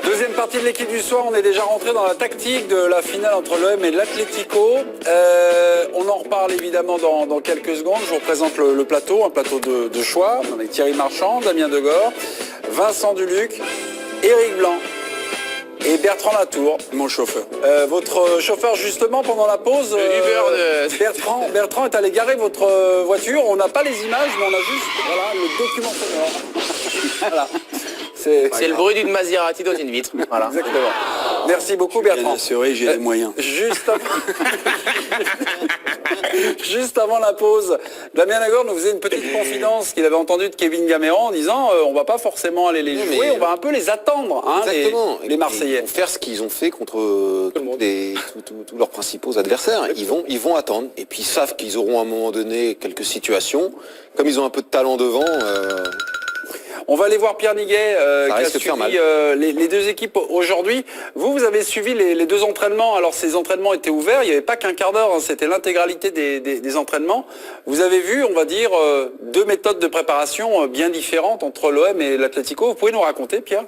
Deuxième partie de l'équipe du soir, on est déjà rentré dans la tactique de la finale entre l'OM et l'Atlético. On en reparle évidemment dans quelques secondes. Je vous représente le plateau, un plateau de choix, avec Thierry Marchand, Damien Degore, Vincent Duluc, Eric Blanc et Bertrand Latour, mon chauffeur. Votre chauffeur, justement, pendant la pause, Bertrand est allé garer votre voiture. On n'a pas les images, mais on a juste le document sonore. Voilà. C'est le bruit d'une Maserati dans une vitre. Voilà. Exactement. Merci beaucoup, Bertrand. Assuré, j'ai les moyens. Juste avant la pause, Damien Degore nous faisait une petite confidence qu'il avait entendue de Kevin Gaméran en disant on va pas forcément aller les jouer, on va un peu les attendre, Exactement. les Marseillais. Ils vont faire ce qu'ils ont fait contre tous leurs principaux adversaires. Ils vont attendre. Et puis ils savent qu'ils auront à un moment donné quelques situations. Comme ils ont un peu de talent devant... On va aller voir Pierre Niguet qui a risque de faire suivi les deux équipes aujourd'hui. Vous avez suivi les deux entraînements. Alors ces entraînements étaient ouverts, il n'y avait pas qu'un quart d'heure, c'était l'intégralité des entraînements. Vous avez vu, on va dire, deux méthodes de préparation bien différentes entre l'OM et l'Atlético. Vous pouvez nous raconter, Pierre ?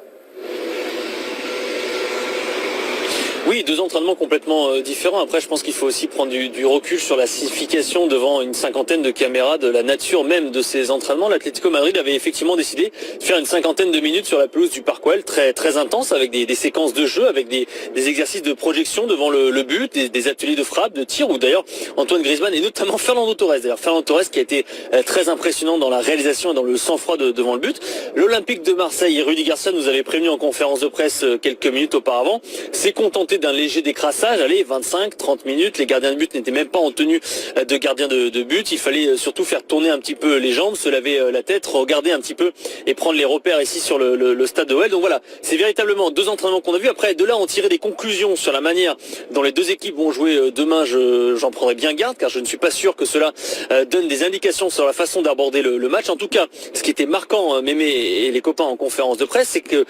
Oui, 2 entraînements complètement différents. Après, je pense qu'il faut aussi prendre du recul sur la signification devant une cinquantaine de caméras de la nature même de ces entraînements. L'Atlético Madrid avait effectivement décidé de faire une cinquantaine de minutes sur la pelouse du Parc Güell, très, très intense, avec des séquences de jeu, avec des exercices de projection devant le but, des ateliers de frappe, de tir, où d'ailleurs Antoine Griezmann et notamment Fernando Torres. D'ailleurs, Fernando Torres qui a été très impressionnant dans la réalisation et dans le sang-froid devant le but. L'Olympique de Marseille et Rudy Garcia nous avait prévenu en conférence de presse quelques minutes auparavant, s'est contenté d'un léger décrassage, allez, 25-30 minutes, les gardiens de but n'étaient même pas en tenue de gardien de but, il fallait surtout faire tourner un petit peu les jambes, se laver la tête, regarder un petit peu et prendre les repères ici sur le stade de OL. Donc voilà, c'est véritablement 2 entraînements qu'on a vus. Après, de là, on tirait des conclusions sur la manière dont les 2 équipes vont jouer demain, j'en prendrai bien garde, car je ne suis pas sûr que cela donne des indications sur la façon d'aborder le match. En tout cas, ce qui était marquant, Mémé et les copains en conférence de presse, c'est que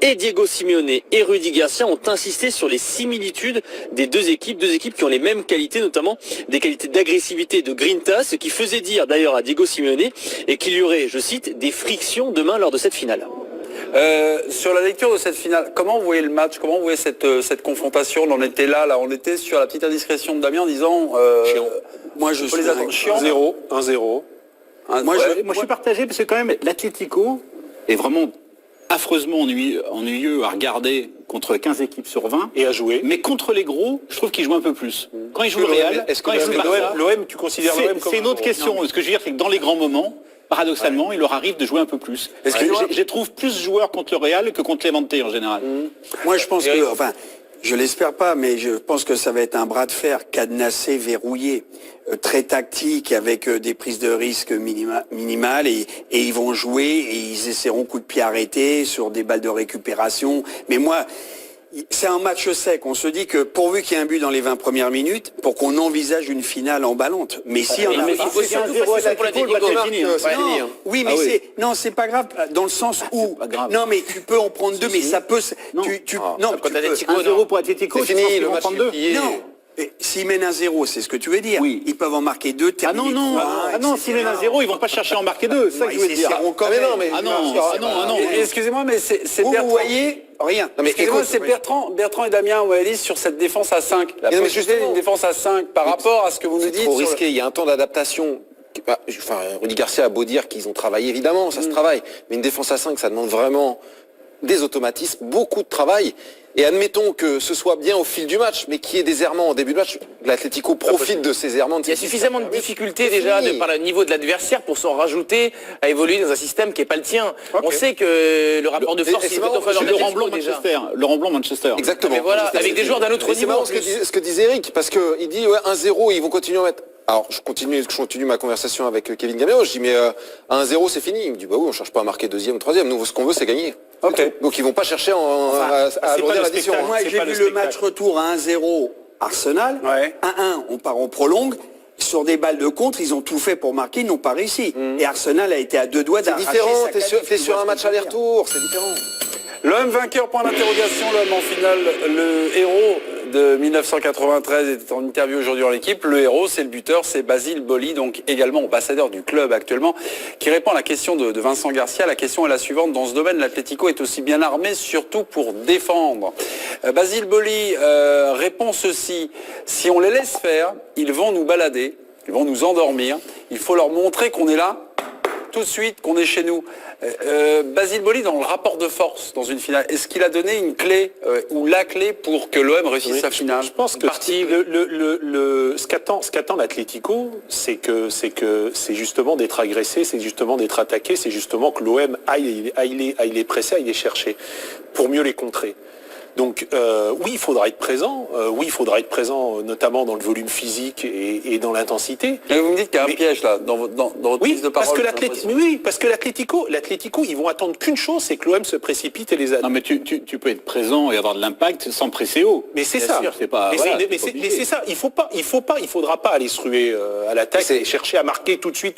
et Diego Simeone et Rudy Garcia ont insisté sur les similitudes des 2 équipes qui ont les mêmes qualités, notamment des qualités d'agressivité et de grinta, ce qui faisait dire d'ailleurs à Diego Simeone et qu'il y aurait, je cite, des frictions demain lors de cette finale. Sur la lecture de cette finale, comment vous voyez le match? Comment vous voyez cette confrontation? On en était là, on était sur la petite indiscrétion de Damien en disant... Moi, je suis les attendre chiants. 1-0. Moi, je suis partagé parce que quand même, l'Atlético est vraiment affreusement ennuyeux à regarder contre 15 équipes sur 20. Et à jouer. Mais contre les gros, je trouve qu'ils jouent un peu plus. Quand ils jouent le Real, quand ils jouent le Barça, l'OM, tu considères l'OM comme... C'est une autre question. Ce que je veux dire, c'est que dans les grands moments, paradoxalement, il leur arrive de jouer un peu plus. Parce que je trouve plus joueurs contre le Real que contre Levante en général. Moi, je pense que... Enfin, je l'espère pas, mais je pense que ça va être un bras de fer cadenassé, verrouillé, très tactique, avec des prises de risque minimales, et ils vont jouer et ils essaieront coup de pied arrêté sur des balles de récupération. Mais moi, c'est un match sec. On se dit que pourvu qu'il y ait un but dans les 20 premières minutes, pour qu'on envisage une finale emballante. Mais si on a il faut surtout passer pour l'Atlético. oui, mais c'est pas grave dans le sens où non, mais tu peux en prendre 2, mais ça peut non, quand Atlético 1-0 pour Atlético, c'est fini, le match est plié. non. S'ils mènent 1-0, c'est ce que tu veux dire. Oui. Ils peuvent en marquer 2, terminer non, s'ils mènent 1-0, ils vont pas chercher à en marquer 2, c'est ça que je veux dire. Non. Excusez-moi, mais c'est Vous voyez rien. Excusez-moi, c'est Bertrand et Damien Ouaili sur cette défense à 5. La possibilité d'une défense à 5 par rapport à ce que vous nous dites. C'est trop risqué, il y a un temps d'adaptation. Enfin, Rudy Garcia a beau dire qu'ils ont travaillé, évidemment, ça se travaille. Mais une défense à 5, ça demande vraiment des automatismes, beaucoup de travail. Et admettons que ce soit bien au fil du match, mais qu'il y ait des errements au début de match, l'Atlético profite de ces errements. Il y a suffisamment de difficultés déjà par le niveau de l'adversaire pour s'en rajouter à évoluer dans un système qui n'est pas le tien. On sait que le rapport de force, c'est plutôt en faveur de Laurent Blanc, Manchester. Exactement. Mais voilà, avec des joueurs d'un autre niveau. C'est marrant ce que disait Eric, parce qu'il dit 1-0, ils vont continuer à mettre... Alors, je continue ma conversation avec Kevin Gamero. Je dis, mais à 1-0, c'est fini. Il me dit, bah oui, on cherche pas à marquer 2e ou 3e. Nous, ce qu'on veut, c'est gagner. Okay. Donc, ils vont pas chercher à alourdir l'addition. Moi, j'ai vu le match retour à 1-0 Arsenal. 1-1, on part en prolongue. Sur des balles de contre, ils ont tout fait pour marquer, ils n'ont pas réussi. Et Arsenal a été à 2 doigts d'arracher. C'est différent, t'es sur un match aller-retour, c'est différent. L'homme vainqueur, point d'interrogation, l'homme en finale, le héros de 1993 était en interview aujourd'hui dans l'équipe. Le héros, c'est le buteur, c'est Basile Boli, donc également ambassadeur du club actuellement, qui répond à la question de Vincent Garcia. La question est la suivante. Dans ce domaine, l'Atlético est aussi bien armé, surtout pour défendre. Basile Boli répond ceci. Si on les laisse faire, ils vont nous balader, ils vont nous endormir. Il faut leur montrer qu'on est là tout de suite, qu'on est chez nous. Basile Boli, dans le rapport de force dans une finale, est-ce qu'il a donné une clé ou la clé pour que l'OM réussisse sa finale? Je pense que ce qu'attend l'Atlético, c'est justement d'être agressé, c'est justement d'être attaqué, c'est justement que l'OM aille les presser, aille les chercher pour mieux les contrer. Donc oui, il faudra être présent. Notamment dans le volume physique et dans l'intensité. Et vous me dites qu'il y a un piège là dans votre prise de parole. Parce que l'Atlético, ils vont attendre qu'une chose, c'est que l'OM se précipite et les aide. Non, mais tu peux être présent et avoir de l'impact sans presser haut. Mais c'est ça. Mais c'est ça. Il faudra pas aller se ruer à l'attaque et chercher à marquer tout de suite.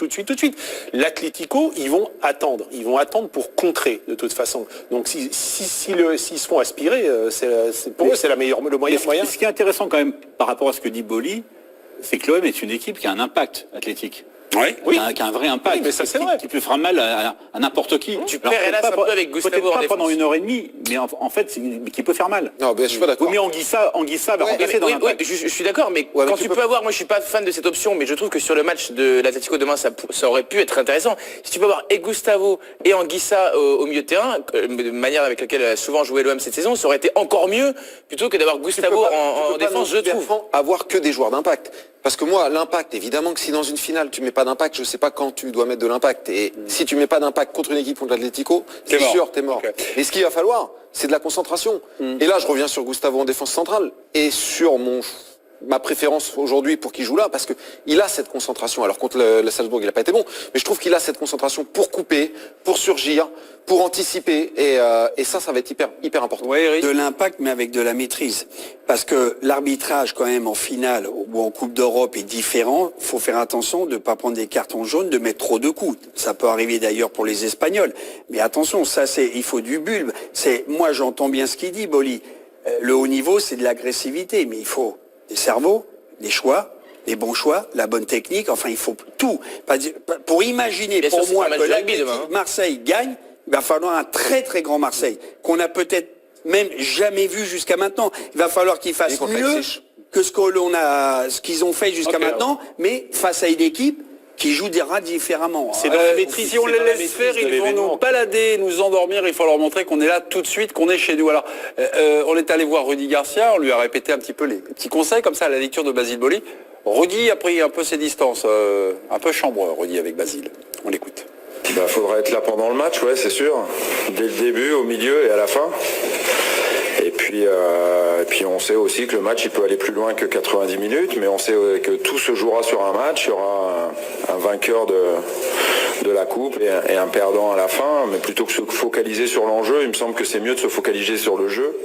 L'Atlético, ils vont attendre pour contrer de toute façon. Donc s'ils se font aspirer. Pour eux, c'est le meilleur moyen. Ce qui est intéressant quand même par rapport à ce que dit Boli, c'est que l'OM est une équipe qui a un impact athlétique. Oui. Qui a un vrai impact, Oui, mais ça, c'est vrai. qui peut faire mal à n'importe qui. Tu Alors, perds hélas peut-être un peu avec Gustavo peut-être en pas défense. pendant 1h30, mais en fait, qui peut faire mal. Non, je suis pas d'accord. Oui, mais Anguissa va remplacer dans l'impact. je suis d'accord, mais Ouais, mais quand tu tu peux- peux avoir, moi je suis pas fan de cette option, mais je trouve que sur le match de l'Atlético demain, ça aurait pu être intéressant. Si tu peux avoir et Gustavo et Anguissa au milieu de terrain, de manière avec laquelle a souvent joué l'OM cette saison, ça aurait été encore mieux plutôt que d'avoir Gustavo en défense, je trouve. Avoir que des joueurs d'impact. Parce que moi, l'impact, évidemment que si dans une finale tu mets pas d'impact, je sais pas quand tu dois mettre de l'impact. Et si tu mets pas d'impact contre une équipe contre l'Atlético, c'est mort. sûr, t'es mort. Okay. Mais ce qu'il va falloir, c'est de la concentration. Et là, je reviens sur Gustavo en défense centrale et sur ma préférence aujourd'hui pour qu'il joue là, parce que il a cette concentration. Alors contre le Salzbourg, il a pas été bon, mais je trouve qu'il a cette concentration pour couper, pour surgir, pour anticiper, et ça va être hyper important. De l'impact, mais avec de la maîtrise. Parce que l'arbitrage, quand même, en finale ou en Coupe d'Europe est différent. Faut faire attention de ne pas prendre des cartons jaunes, de mettre trop de coups. Ça peut arriver d'ailleurs pour les Espagnols. Mais attention, il faut du bulbe. Moi, j'entends bien ce qu'il dit, Boli. Le haut niveau, c'est de l'agressivité, mais il faut des cerveaux, des choix, les bons choix, la bonne technique. Enfin, il faut tout. Pour imaginer, Bien pour sûr, moi, c'est un que match de rugby l'Atlético demain, hein. Marseille gagne, il va falloir un très très grand Marseille, qu'on a peut-être même jamais vu jusqu'à maintenant. Il va falloir qu'ils fassent mieux que ce qu'ils ont fait jusqu'à maintenant, mais face à une équipe qui jouera différemment. C'est dans la maîtrise. Si on les laisse faire, ils vont nous balader, nous endormir. Il faut leur montrer qu'on est là tout de suite, qu'on est chez nous. Alors, on est allé voir Rudy Garcia, on lui a répété un petit peu les petits conseils, comme ça, à la lecture de Basile Boli. Rudy a pris un peu ses distances, un peu chambreur, Rudy, avec Basile. On l'écoute. Il faudra être là pendant le match, ouais, c'est sûr. Dès le début, au milieu et à la fin. Et puis on sait aussi que le match il peut aller plus loin que 90 minutes, mais on sait que tout se jouera sur un match. Il y aura un vainqueur de la coupe et un perdant à la fin. Mais plutôt que se focaliser sur l'enjeu, il me semble que c'est mieux de se focaliser sur le jeu.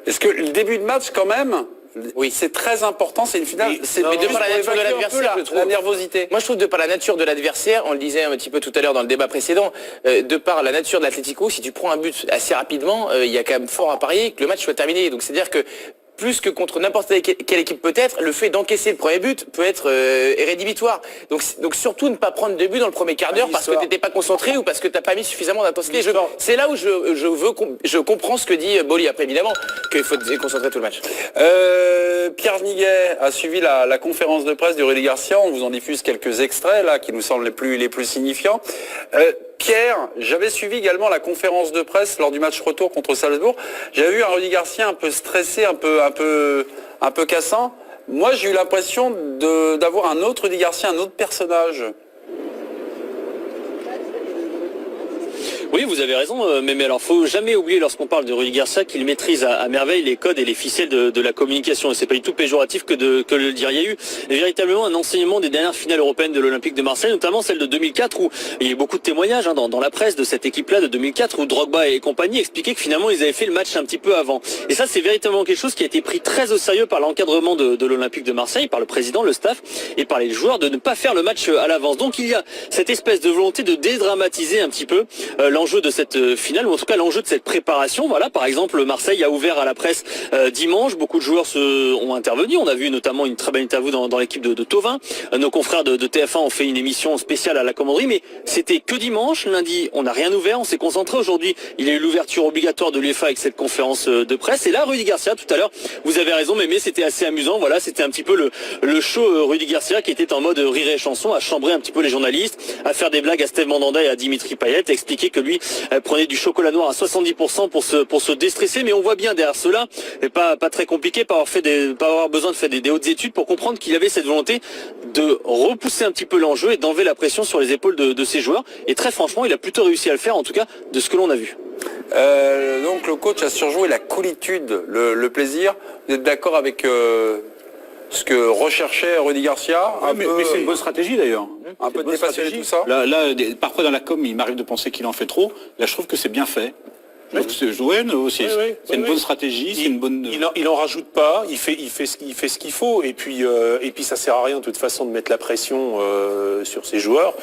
Est-ce que le début de match, quand même, Oui. c'est très important, c'est une finale. Mais de par la nature de l'adversaire, je trouve. La nervosité. Moi, je trouve de par la nature de l'adversaire, on le disait un petit peu tout à l'heure dans le débat précédent, de par la nature de l'Atlético, si tu prends un but assez rapidement, il y a quand même fort à parier que le match soit terminé. Donc c'est-à-dire que plus que contre n'importe quelle équipe peut-être, le fait d'encaisser le premier but peut être rédhibitoire. Donc surtout ne pas prendre de but dans le premier quart d'heure parce que tu n'étais pas concentré ou parce que tu n'as pas mis suffisamment d'intensité. C'est là où je comprends ce que dit Boli. Après évidemment qu'il faut se concentrer tout le match. Pierre Niguet a suivi la conférence de presse de Rudy Garcia. On vous en diffuse quelques extraits là qui nous semblent les plus signifiants. Pierre, j'avais suivi également la conférence de presse lors du match retour contre Salzbourg. J'avais vu un Rudy Garcia un peu stressé, un peu cassant. Moi, j'ai eu l'impression d'avoir un autre Rudy Garcia, un autre personnage. Oui, vous avez raison, mais alors faut jamais oublier lorsqu'on parle de Rudy Garcia qu'il maîtrise à merveille les codes et les ficelles de la communication. Et c'est pas du tout péjoratif que de le dire. Il y a eu véritablement un enseignement des dernières finales européennes de l'Olympique de Marseille, notamment celle de 2004 où il y a eu beaucoup de témoignages dans la presse de cette équipe-là de 2004 où Drogba et compagnie expliquaient que finalement ils avaient fait le match un petit peu avant. Et ça, c'est véritablement quelque chose qui a été pris très au sérieux par l'encadrement de l'Olympique de Marseille, par le président, le staff et par les joueurs de ne pas faire le match à l'avance. Donc il y a cette espèce de volonté de dédramatiser un petit peu l'enjeu de cette finale, ou en tout cas l'enjeu de cette préparation. Voilà, par exemple, Marseille a ouvert à la presse dimanche. Beaucoup de joueurs ont intervenu. On a vu notamment une très belle interview dans l'équipe de Thauvin. Nos confrères de TF1 ont fait une émission spéciale à la commanderie, mais c'était que dimanche. Lundi, on n'a rien ouvert. On s'est concentré aujourd'hui. Il y a eu l'ouverture obligatoire de l'UEFA avec cette conférence de presse. Et là, Rudy Garcia, tout à l'heure, vous avez raison, Mémé, c'était assez amusant. Voilà, c'était un petit peu le show Rudy Garcia qui était en mode rire et chanson, à chambrer un petit peu les journalistes, à faire des blagues à Steve Mandanda et à Dimitri Payet, à expliquer que lui prenait du chocolat noir à 70% pour se déstresser. Mais on voit bien derrière cela, et pas très compliqué, pas avoir besoin de faire des hautes études pour comprendre qu'il avait cette volonté de repousser un petit peu l'enjeu et d'enlever la pression sur les épaules de ses joueurs. Et très franchement, il a plutôt réussi à le faire, en tout cas de ce que l'on a vu. Donc le coach a surjoué la coolitude, le plaisir. Vous êtes d'accord avec ce que recherchait Rudy Garcia? Mais c'est une bonne stratégie d'ailleurs. Un peu dépassionné tout ça. Là, parfois dans la com, il m'arrive de penser qu'il en fait trop. Là, je trouve que c'est bien fait. C'est une bonne stratégie, c'est une bonne. Il en rajoute pas. Il fait ce qu'il faut. Et puis ça sert à rien de toute façon de mettre la pression sur ses joueurs.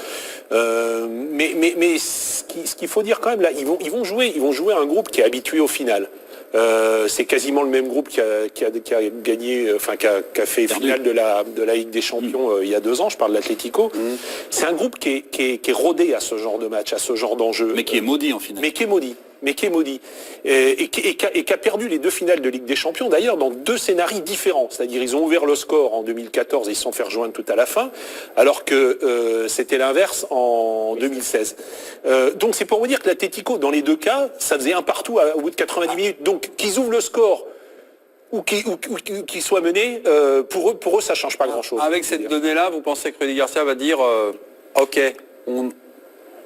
Mais ce qu'il faut dire quand même là, ils vont jouer un groupe qui est habitué au final. C'est quasiment le même groupe qui a gagné, enfin qui a fait finale de la Ligue des Champions il y a 2 ans. Je parle de l'Atlético. C'est un groupe qui est rodé à ce genre de match, à ce genre d'enjeu. Mais qui est maudit en finale. Mais qui est maudit. Et qui a perdu les 2 finales de Ligue des Champions, d'ailleurs, dans 2 scénarios différents. C'est-à-dire, ils ont ouvert le score en 2014 et ils se sont fait rejoindre tout à la fin, alors que c'était l'inverse en 2016. Donc, c'est pour vous dire que l'Atlético, dans les 2 cas, ça faisait un partout au bout de 90 minutes. Donc, qu'ils ouvrent le score ou qu'ils soient menés, pour eux, ça change pas grand-chose. Avec cette donnée-là, vous pensez que Rudy Garcia va dire OK,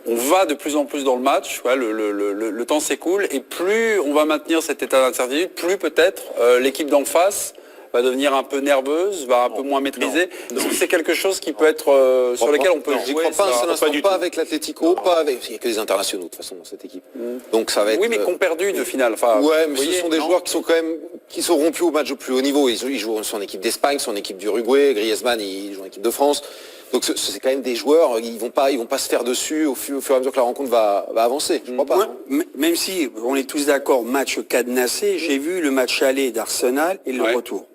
on va de plus en plus dans le match, ouais, le temps s'écoule, et plus on va maintenir cet état d'incertitude, plus peut-être l'équipe d'en face va devenir un peu nerveuse, va un peu moins maîtriser. Est-ce que c'est quelque chose qui peut être sur lequel on peut jouer? J'y crois pas un seul instant, pas avec l'Atlético, pas avec... Il n'y a que des internationaux de toute façon dans cette équipe. Donc ça va être... Oui, mais qu'on perdu de finale. Enfin, ouais, mais ce sont des joueurs qui sont quand même... qui sont rompus au match au plus haut niveau. Ils jouent son équipe d'Espagne, son équipe d'Uruguay, Griezmann, il joue en équipe de France. Donc c'est quand même des joueurs, ils vont pas se faire dessus au fur et à mesure que la rencontre va avancer. Je crois pas. Même si on est tous d'accord, match cadenassé, j'ai vu le match aller d'Arsenal et le retour.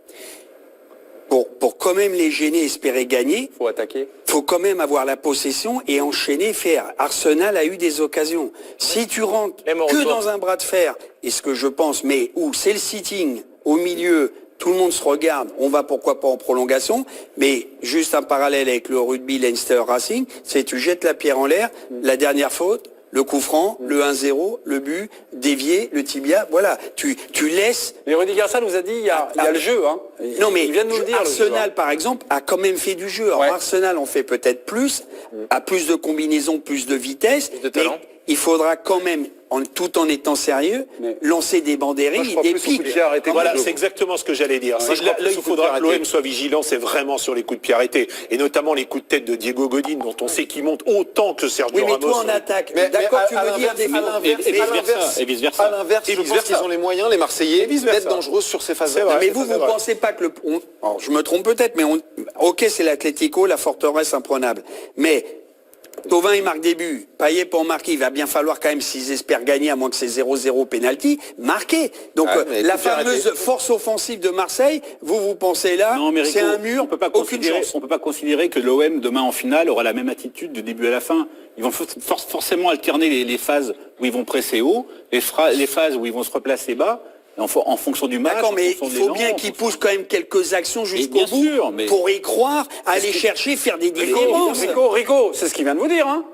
Pour quand même les gêner, espérer gagner, faut attaquer. Faut quand même avoir la possession et enchaîner, faire. Arsenal a eu des occasions. Si tu rentres que dans un bras de fer, et ce que je pense, mais où c'est le sitting au milieu, tout le monde se regarde, on va pourquoi pas en prolongation, mais juste un parallèle avec le rugby Leinster Racing, c'est tu jettes la pierre en l'air, la dernière faute, le coup franc, le 1-0, le but, dévié, le tibia, voilà, tu laisses... Mais Rudy Garcia nous a dit, il y a le jeu, hein. Non mais il vient de nous le dire, Arsenal par exemple a quand même fait du jeu. Alors Arsenal en fait peut-être plus, a plus de combinaisons, plus de vitesse, plus de talent. Il faudra quand même, tout en étant sérieux, lancer des banderilles et des pics. Voilà, c'est exactement ce que j'allais dire. Là, il faudra que l'OM soit vigilant, c'est vraiment sur les coups de pied arrêtés. Et notamment les coups de tête de Diego Godin, dont on sait qu'il monte autant que Sergio Ramos. Oui, mais toi en attaque. D'accord, tu veux dire des et vice-versa. À l'inverse, je pense qu'ils ont les moyens, les Marseillais, d'être dangereux sur ces phases-là. Mais vous pensez pas que alors, je me trompe peut-être, mais ok, c'est l'Atlético, la forteresse imprenable. Mais Thauvin, il marque des buts. Payet pour marquer, il va bien falloir quand même, s'ils espèrent gagner, à moins que c'est 0-0 pénalty, marquer. Donc la fameuse force offensive de Marseille, vous pensez là, c'est un mur, aucune chance. On ne peut pas considérer que l'OM, demain en finale, aura la même attitude du début à la fin. Ils vont forcément alterner les phases où ils vont presser haut, les phases où ils vont se replacer bas. En fonction du match. D'accord, mais il faut bien qu'ils poussent quand même quelques actions jusqu'au bout pour y croire, aller chercher, faire des différences. Rico, c'est ce qu'il vient de vous dire, hein.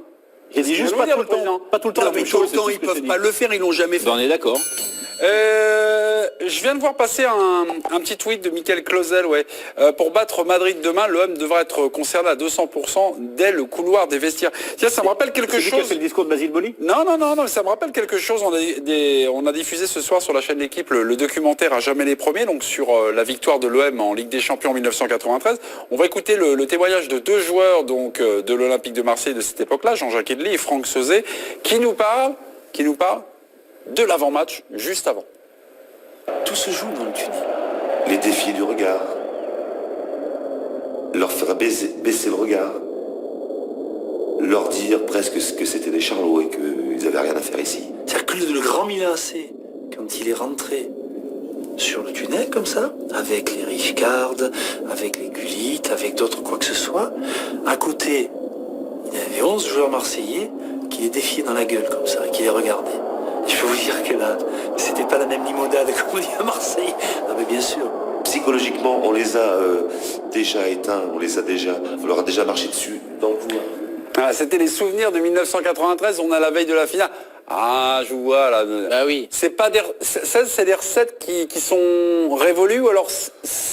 Il dit juste pas tout le temps. Pas tout le temps. Non, mais tout le temps, ils peuvent pas le faire, ils l'ont jamais fait. On est d'accord. Je viens de voir passer un petit tweet de Michael Clausel, pour battre Madrid demain, l'OM devra être concerné à 200% dès le couloir des vestiaires. Tiens, ça me rappelle quelque chose. C'est le discours de Basile Boli? Non, ça me rappelle quelque chose. On a diffusé ce soir sur la chaîne L'équipe le documentaire À jamais les premiers, donc sur la victoire de l'OM en Ligue des Champions en 1993. On va écouter le témoignage de 2 joueurs donc de l'Olympique de Marseille de cette époque-là, Jean-Jacques Edli et Franck Sauzet, qui nous parlent de l'avant-match, juste avant. Tout se joue dans le tunnel. Les défis du regard. Leur faire baisser le regard. Leur dire presque que c'était des charlots et qu'ils n'avaient rien à faire ici. C'est-à-dire que le grand Milan AC, quand il est rentré sur le tunnel comme ça, avec les Rijkaard, avec les Gullit, avec d'autres quoi que ce soit, à côté, il y avait 11 joueurs marseillais qui les défiaient dans la gueule comme ça, qui les regardaient. Je peux vous dire que là, c'était pas la même limonade comme on dit à Marseille. Ah mais bien sûr. Psychologiquement, on les a déjà éteints, on leur a déjà marché dessus dans le couloir. Ah, c'était les souvenirs de 1993, on a la veille de la finale. Ah, je vois là. Bah oui. C'est pas c'est des recettes qui sont révolues ou alors.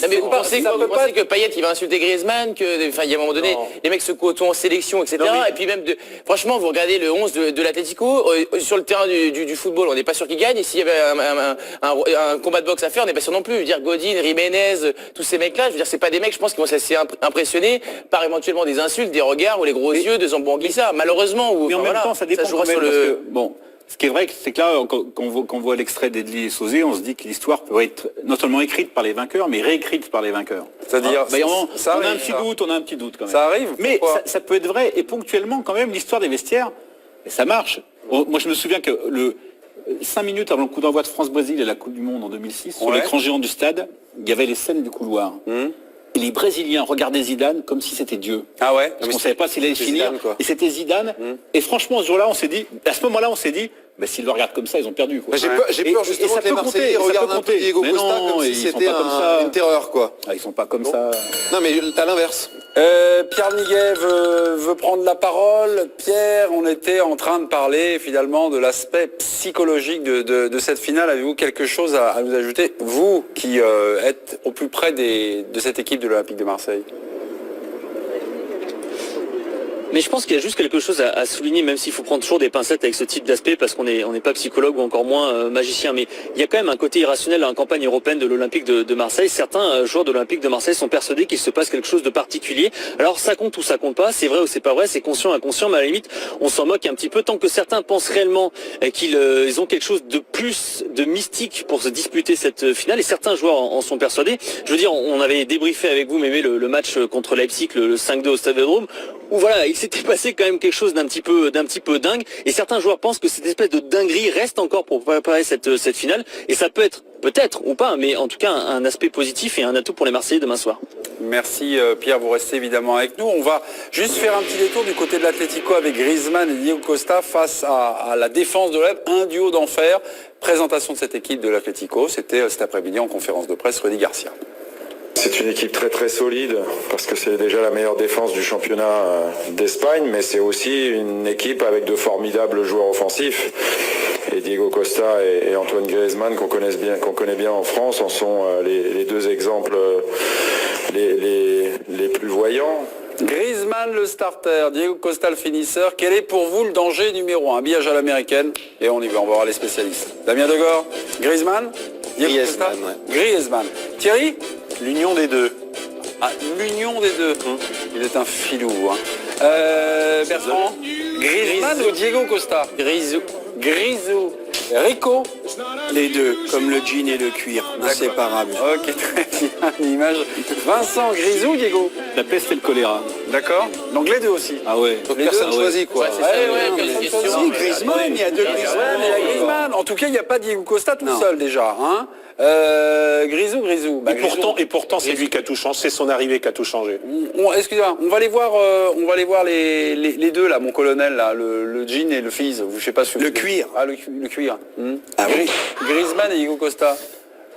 Non mais vous pensez que Payet il va insulter Griezmann, il y a un moment donné, les mecs se côtoient en sélection, etc. Et puis même franchement, vous regardez le 11 de l'Atlético sur le terrain du football, on n'est pas sûr qu'il gagne. Et s'il y avait un combat de boxe à faire, on n'est pas sûr non plus. Je veux dire Godin, Jiménez, tous ces mecs-là, je veux dire c'est pas des mecs, je pense, qui vont se laisser impressionner par éventuellement des insultes, des regards ou les gros yeux de Zambo-Anguissa. Malheureusement, mais en même temps, ça dépend quand même, sur le. Bon. Ce qui est vrai, c'est que là, quand on voit l'extrait d'Edli et Sauzet, on se dit que l'histoire peut être non seulement écrite par les vainqueurs, mais réécrite par les vainqueurs. C'est-à-dire, on a un petit doute quand même. Ça arrive. Mais ça peut être vrai, et ponctuellement quand même, l'histoire des vestiaires, et ça marche. Moi, je me souviens que 5 minutes avant le coup d'envoi de France-Brésil et la Coupe du Monde en 2006, sur Ouais. l'écran géant du stade, il y avait les scènes du couloir. Et les Brésiliens regardaient Zidane comme si c'était Dieu. Ah ouais. Parce qu'on ne savait pas s'il allait finir. Zidane, quoi. Et c'était Zidane. Et franchement, ce jour-là, on s'est dit, à ce moment-là, on s'est dit, bah, s'ils le regardent comme ça, ils ont perdu. Quoi. J'ai peur justement ça que les peut Marseillais compter, ça regardent peut un peu compter. Diego Mais Costa non, comme si ils sont c'était pas comme ça. une terreur, quoi. Ah, ils sont pas comme ça. Non, mais à l'inverse. Pierre Niguet veut prendre la parole. Pierre, on était en train de parler finalement de l'aspect psychologique de cette finale. Avez-vous quelque chose à nous ajouter, vous qui êtes au plus près de cette équipe de l'Olympique de Marseille? Mais je pense qu'il y a juste quelque chose à souligner, même s'il faut prendre toujours des pincettes avec ce type d'aspect, parce qu'on n'est pas psychologue ou encore moins magicien. Mais il y a quand même un côté irrationnel dans la campagne européenne de l'Olympique de Marseille. Certains joueurs de l'Olympique de Marseille sont persuadés qu'il se passe quelque chose de particulier. Alors ça compte ou ça compte pas, c'est vrai ou c'est pas vrai, c'est conscient ou inconscient, mais à la limite, on s'en moque un petit peu. Tant que certains pensent réellement qu'ils ont quelque chose de plus de mystique pour se disputer cette finale, et certains joueurs en sont persuadés. Je veux dire, on avait débriefé avec vous, Mémé, le match contre Leipzig, le 5-2 au Stade Vélodrome, où voilà, il s'était passé quand même quelque chose d'un petit peu dingue, et certains joueurs pensent que cette espèce de dinguerie reste encore pour préparer cette finale, et ça peut être, peut-être ou pas, mais en tout cas un aspect positif et un atout pour les Marseillais demain soir. Merci Pierre, vous restez évidemment avec nous. On va juste faire un petit détour du côté de l'Atlético avec Griezmann et Diego Costa face à la défense de l'OM, un duo d'enfer. Présentation de cette équipe de l'Atlético, c'était cet après-midi en conférence de presse, Rudy Garcia. C'est une équipe très très solide parce que c'est déjà la meilleure défense du championnat d'Espagne, mais c'est aussi une équipe avec de formidables joueurs offensifs. Et Diego Costa et Antoine Griezmann qu'on connaît bien en France en sont les deux exemples les plus voyants. Griezmann le starter, Diego Costa le finisseur. Quel est pour vous le danger numéro 1? Habillage à l'américaine et on y va, on va voir les spécialistes. Damien Degor, Griezmann, Diego Costa, Griezmann. Thierry? L'union des deux. Ah, l'union des deux. Il est un filou. Bertrand, Griezmann ou Diego Costa? Grisou. Rico? Les deux, comme le jean et le cuir, inséparables. Ok, très bien, l'image. Vincent, Grisou, Diego? La peste et le choléra. D'accord. Donc les deux aussi. Ah ouais. Donc personne choisit, quoi. Si, Griezmann, il y a deux Griezmann. Ouais, mais il y a Griezmann. En tout cas, il n'y a pas Diego Costa tout seul déjà. Hein. Grisou. Bah, Et pourtant, c'est lui qui a tout changé. C'est son arrivée qui a tout changé. Excusez-moi, on va les voir les deux là, mon colonel là, le jean et le fils. Je sais pas si Le cuir. Ah, le cuir. Ah oui. Griezmann et Diego Costa.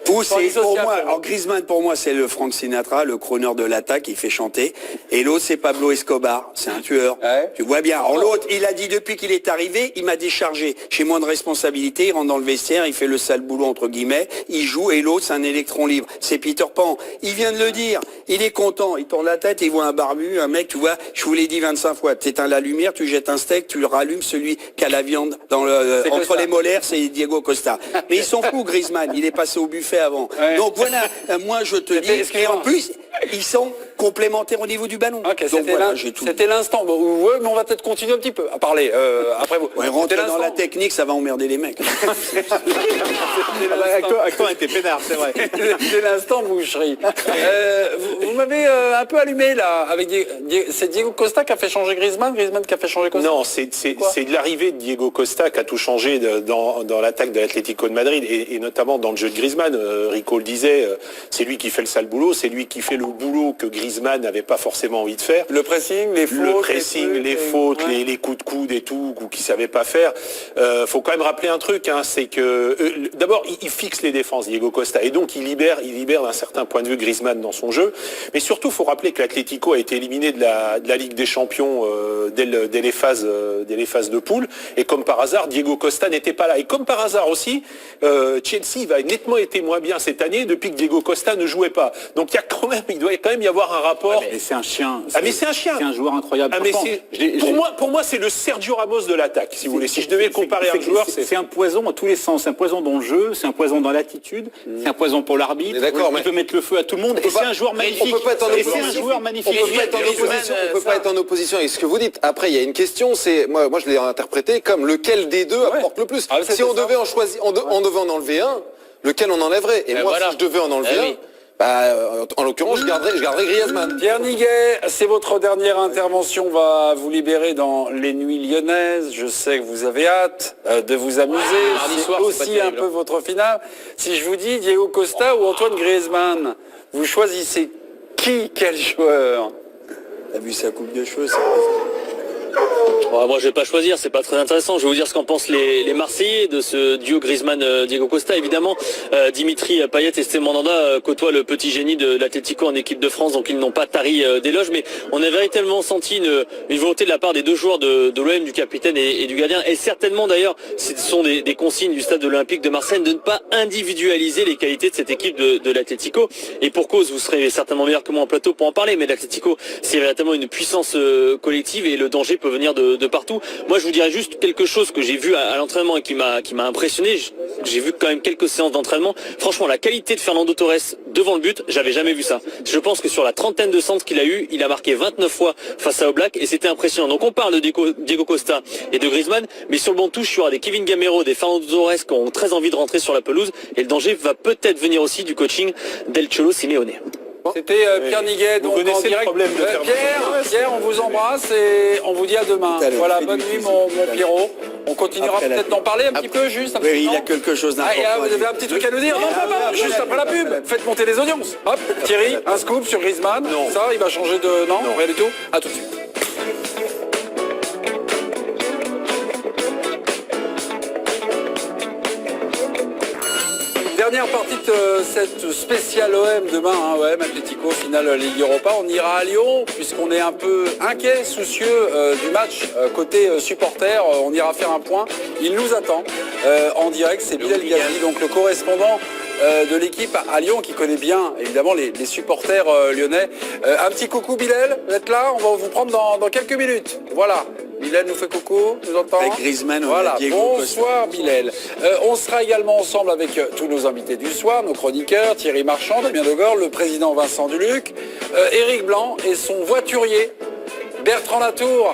Ou c'est pour dissociables, moi, pour vous. alors Griezmann pour moi c'est le Frank Sinatra, le crooner de l'attaque, il fait chanter. Et l'autre c'est Pablo Escobar, c'est un tueur. Ouais. Tu vois bien. Alors l'autre, il a dit depuis qu'il est arrivé, il m'a déchargé. J'ai moins de responsabilité, il rentre dans le vestiaire, il fait le sale boulot entre guillemets, il joue et l'autre c'est un électron libre. C'est Peter Pan. Il vient de le dire, il est content, il tourne la tête, il voit un barbu, un mec, tu vois, je vous l'ai dit 25 fois, tu éteins la lumière, tu jettes un steak, tu le rallumes, celui qui a la viande dans le, entre Costa. les molaires, c'est Diego Costa. Mais ils sont fous Griezmann, il est passé au buffet avant. Ouais. Donc voilà, moi je te dis, et excuse-moi. en plus, ils sont complémentaires au niveau du ballon. Ok, donc voilà, j'ai tout. c'était l'instant. Bon, ouais, mais on va peut-être continuer un petit peu à parler après vous. Ouais, C'était rentrer dans l'instant. la technique, ça va emmerder les mecs. Avec toi, on était peinard, c'est vrai. C'est l'instant boucherie. Vous m'avez un peu allumé là. C'est Diego Costa qui a fait changer Griezmann qui a fait changer Costa. Non, c'est de l'arrivée de Diego Costa qui a tout changé dans l'attaque de l'Atlético de Madrid et notamment dans le jeu de Griezmann. Rico le disait, c'est lui qui fait le sale boulot, c'est lui qui fait le boulot que Griezmann n'avait pas forcément envie de faire. Le pressing, les fautes, Les fautes, les coups de coude et tout, qu'il ne savait pas faire. Faut quand même rappeler un truc, hein, c'est que d'abord il fixe les défenses, Diego Costa, et donc il libère d'un certain point de vue Griezmann dans son jeu. Mais surtout, faut rappeler que l'Atlético a été éliminé de la Ligue des Champions dès les phases de poule, et comme par hasard, Diego Costa n'était pas là. Et comme par hasard aussi, Chelsea va nettement été moins bien cette année depuis que Diego Costa ne jouait pas. Donc il doit quand même y avoir un rapport. Mais c'est un chien. Ah mais c'est un chien. C'est un joueur incroyable. Ah, mais Franchement, pour moi, c'est le Sergio Ramos de l'attaque, si vous voulez. Si je devais le comparer à un joueur, c'est un poison à tous les sens. C'est un poison dans le jeu, c'est un poison dans l'attitude, c'est un poison pour l'arbitre. D'accord, il mais peut mettre le feu à tout le monde. Et c'est un joueur magnifique. On peut pas être en Et c'est un opposition. joueur magnifique. On peut pas être en opposition avec ce que vous dites. Après, il y a une question, c'est moi je l'ai interprété comme lequel des deux apporte le plus. Si on devait en choisir, on devait en enlever un, lequel on enlèverait. Et moi, si je devais en enlever un, En l'occurrence, je garderai Griezmann. Pierre Niguet, c'est votre dernière intervention. On va vous libérer dans les nuits lyonnaises. Je sais que vous avez hâte de vous amuser. Mardi C'est soir, c'est aussi pas un terrible. peu votre finale. Si je vous dis Diego Costa ou Antoine Griezmann, vous choisissez qui, quel joueur? T'as vu sa coupe de cheveux, ça. Ouais, moi je vais pas choisir, c'est pas très intéressant. Je vais vous dire ce qu'en pensent les Marseillais de ce duo Griezmann-Diego Costa. Évidemment, Dimitri Payet et Stéphane Mandanda côtoient le petit génie de l'Atlético en équipe de France, donc ils n'ont pas tari d'éloges, mais on a véritablement senti une volonté de la part des deux joueurs de l'OM, du capitaine et du gardien, et certainement d'ailleurs, ce sont des consignes du stade de l'Olympique de Marseille, de ne pas individualiser les qualités de cette équipe de l'Atlético. Et pour cause, vous serez certainement meilleur que moi en plateau pour en parler, mais l'Atlético, c'est véritablement une puissance collective et le danger peut venir de partout. Moi, je vous dirais juste quelque chose que j'ai vu à l'entraînement et qui m'a impressionné. J'ai vu quand même quelques séances d'entraînement. Franchement, la qualité de Fernando Torres devant le but, j'avais jamais vu ça. Je pense que sur la trentaine de centres qu'il a eu, il a marqué 29 fois face à Oblak et c'était impressionnant. Donc on parle de Diego Costa et de Griezmann, mais sur le banc de touche, il y aura des Kevin Gamero, des Fernando Torres qui ont très envie de rentrer sur la pelouse et le danger va peut-être venir aussi du coaching d'El Cholo Simeone. C'était Pierre Niguet, donc Vous connaissez en direct. le problème de Pierre, on vous embrasse et on vous dit à demain. Tout à l'heure. Voilà, Fais bonne du nuit plaisir. mon Pierrot. On continuera Après la peut-être pub. d'en parler un petit peu, juste un petit Oui, il temps. a quelque chose Ah, et là, d'important. vous avez un petit truc à nous dire? Non, pas, juste après la pub. Faites monter les audiences. Hop, Thierry, un scoop sur Griezmann. Non. Ça, il va changer de... Non, rien du tout. À tout de suite. Dernière partie de cette spéciale OM demain, hein, OM Atlético, finale Ligue Europa. On ira à Lyon puisqu'on est un peu inquiet, soucieux du match côté supporter. On ira faire un point. Il nous attend en direct. C'est Bilal Ghazi, donc le correspondant de l'équipe à Lyon qui connaît bien évidemment les supporters lyonnais. Un petit coucou Bilal, vous êtes là? On va vous prendre dans quelques minutes. Voilà. Bilal nous fait coucou, nous entend. Avec Griezmann, on a voilà. Diego Bonsoir Bilal. On sera également ensemble avec tous nos invités du soir, nos chroniqueurs, Thierry Marchand, Damien Degor, le président Vincent Duluc, Éric Blanc et son voiturier, Bertrand Latour.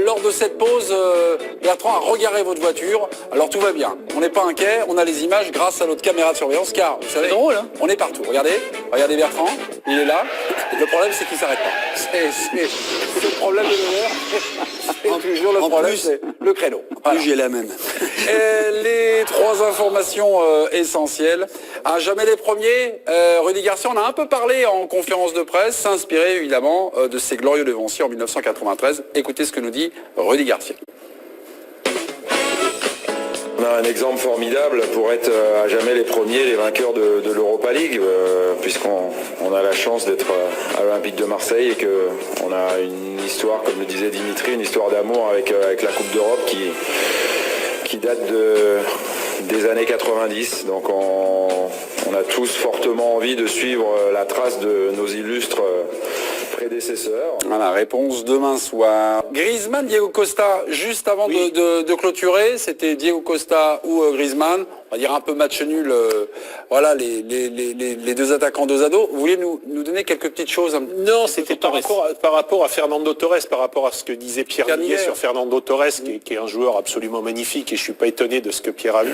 Lors de cette pause, Bertrand a regardé votre voiture. Alors tout va bien. On n'est pas inquiet. On a les images grâce à notre caméra de surveillance car, vous savez, drôle, hein. on est partout. Regardez Bertrand. Il est là. Le problème, c'est qu'il s'arrête pas. C'est le problème de l'honneur. C'est toujours le en problème, plus- c'est le créneau. Plus Voilà. j'ai la même. Les trois informations essentielles. À jamais les premiers, Rudy Garcia, on a un peu parlé en conférence de presse, s'inspirer évidemment de ces glorieux devanciers en 1993. Écoutez ce que nous dit Rudy Garcia. On a un exemple formidable pour être à jamais les premiers, les vainqueurs de l'Europa League, puisqu'on a la chance d'être à l'Olympique de Marseille et qu'on a une histoire, comme le disait Dimitri, une histoire d'amour avec la Coupe d'Europe qui date des années 90. Donc on a tous fortement envie de suivre la trace de nos illustres prédécesseurs. Voilà, réponse demain soir. Griezmann, Diego Costa, juste avant de clôturer, c'était Diego Costa ou Griezmann. On va dire un peu match nul. Voilà, les deux attaquants dos à dos. Vous voulez nous donner quelques petites choses? Non, c'était par rapport à Fernando Torres, par rapport à ce que disait Pierre Niguet sur Fernando Torres, qui est un joueur absolument magnifique, et je suis pas étonné de ce que Pierre a vu.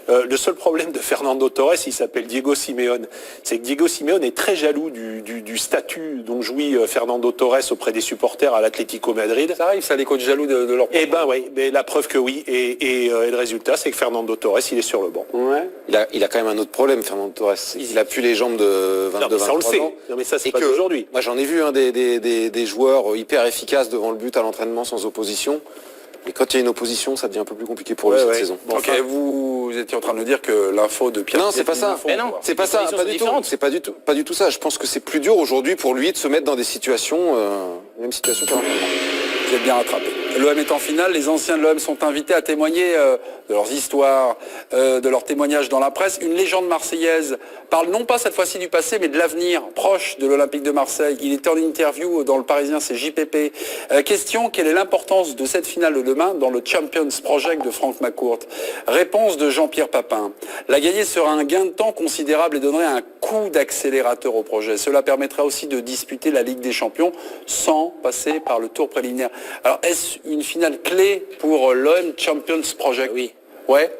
Le seul problème de Fernando Torres, il s'appelle Diego Simeone. C'est que Diego Simeone est très jaloux du statut dont jouit Fernando Torres auprès des supporters à l'Atlético Madrid. Ça arrive, ça, les coachs jaloux de leur... Eh ben oui, mais la preuve que oui. Et le résultat, c'est que Fernando Torres, il est sur le banc. Ouais. Il a quand même un autre problème, Fernando Torres. Il a plus les jambes de 22-23 ans. Non, mais ça, on le sait. Non, mais ça, c'est pas d'aujourd'hui. Moi, j'en ai vu des joueurs hyper efficaces devant le but à l'entraînement sans opposition. Mais quand il y a une opposition, ça devient un peu plus compliqué pour lui cette saison. Bon, ok, vous étiez en train de nous dire que l'info de Pierre... Non, c'est pas ça. Mais non. C'est pas ça, pas du tout. C'est pas du tout ça. Je pense que c'est plus dur aujourd'hui pour lui de se mettre dans des situations, même situation qu'à l'entraînement. Vous êtes bien rattrapé. L'OM est en finale, les anciens de l'OM sont invités à témoigner de leurs histoires, de leurs témoignages dans la presse. Une légende marseillaise parle non pas cette fois-ci du passé, mais de l'avenir proche de l'Olympique de Marseille. Il était en interview dans le Parisien, c'est JPP. Question, quelle est l'importance de cette finale de demain dans le Champions Project de Franck McCourt? Réponse de Jean-Pierre Papin. La gagner sera un gain de temps considérable et donnerait un coup d'accélérateur au projet. Cela permettra aussi de disputer la Ligue des Champions sans passer par le tour préliminaire. Alors, est-ce une finale clé pour l'OM Champions Project? Oui. Ouais.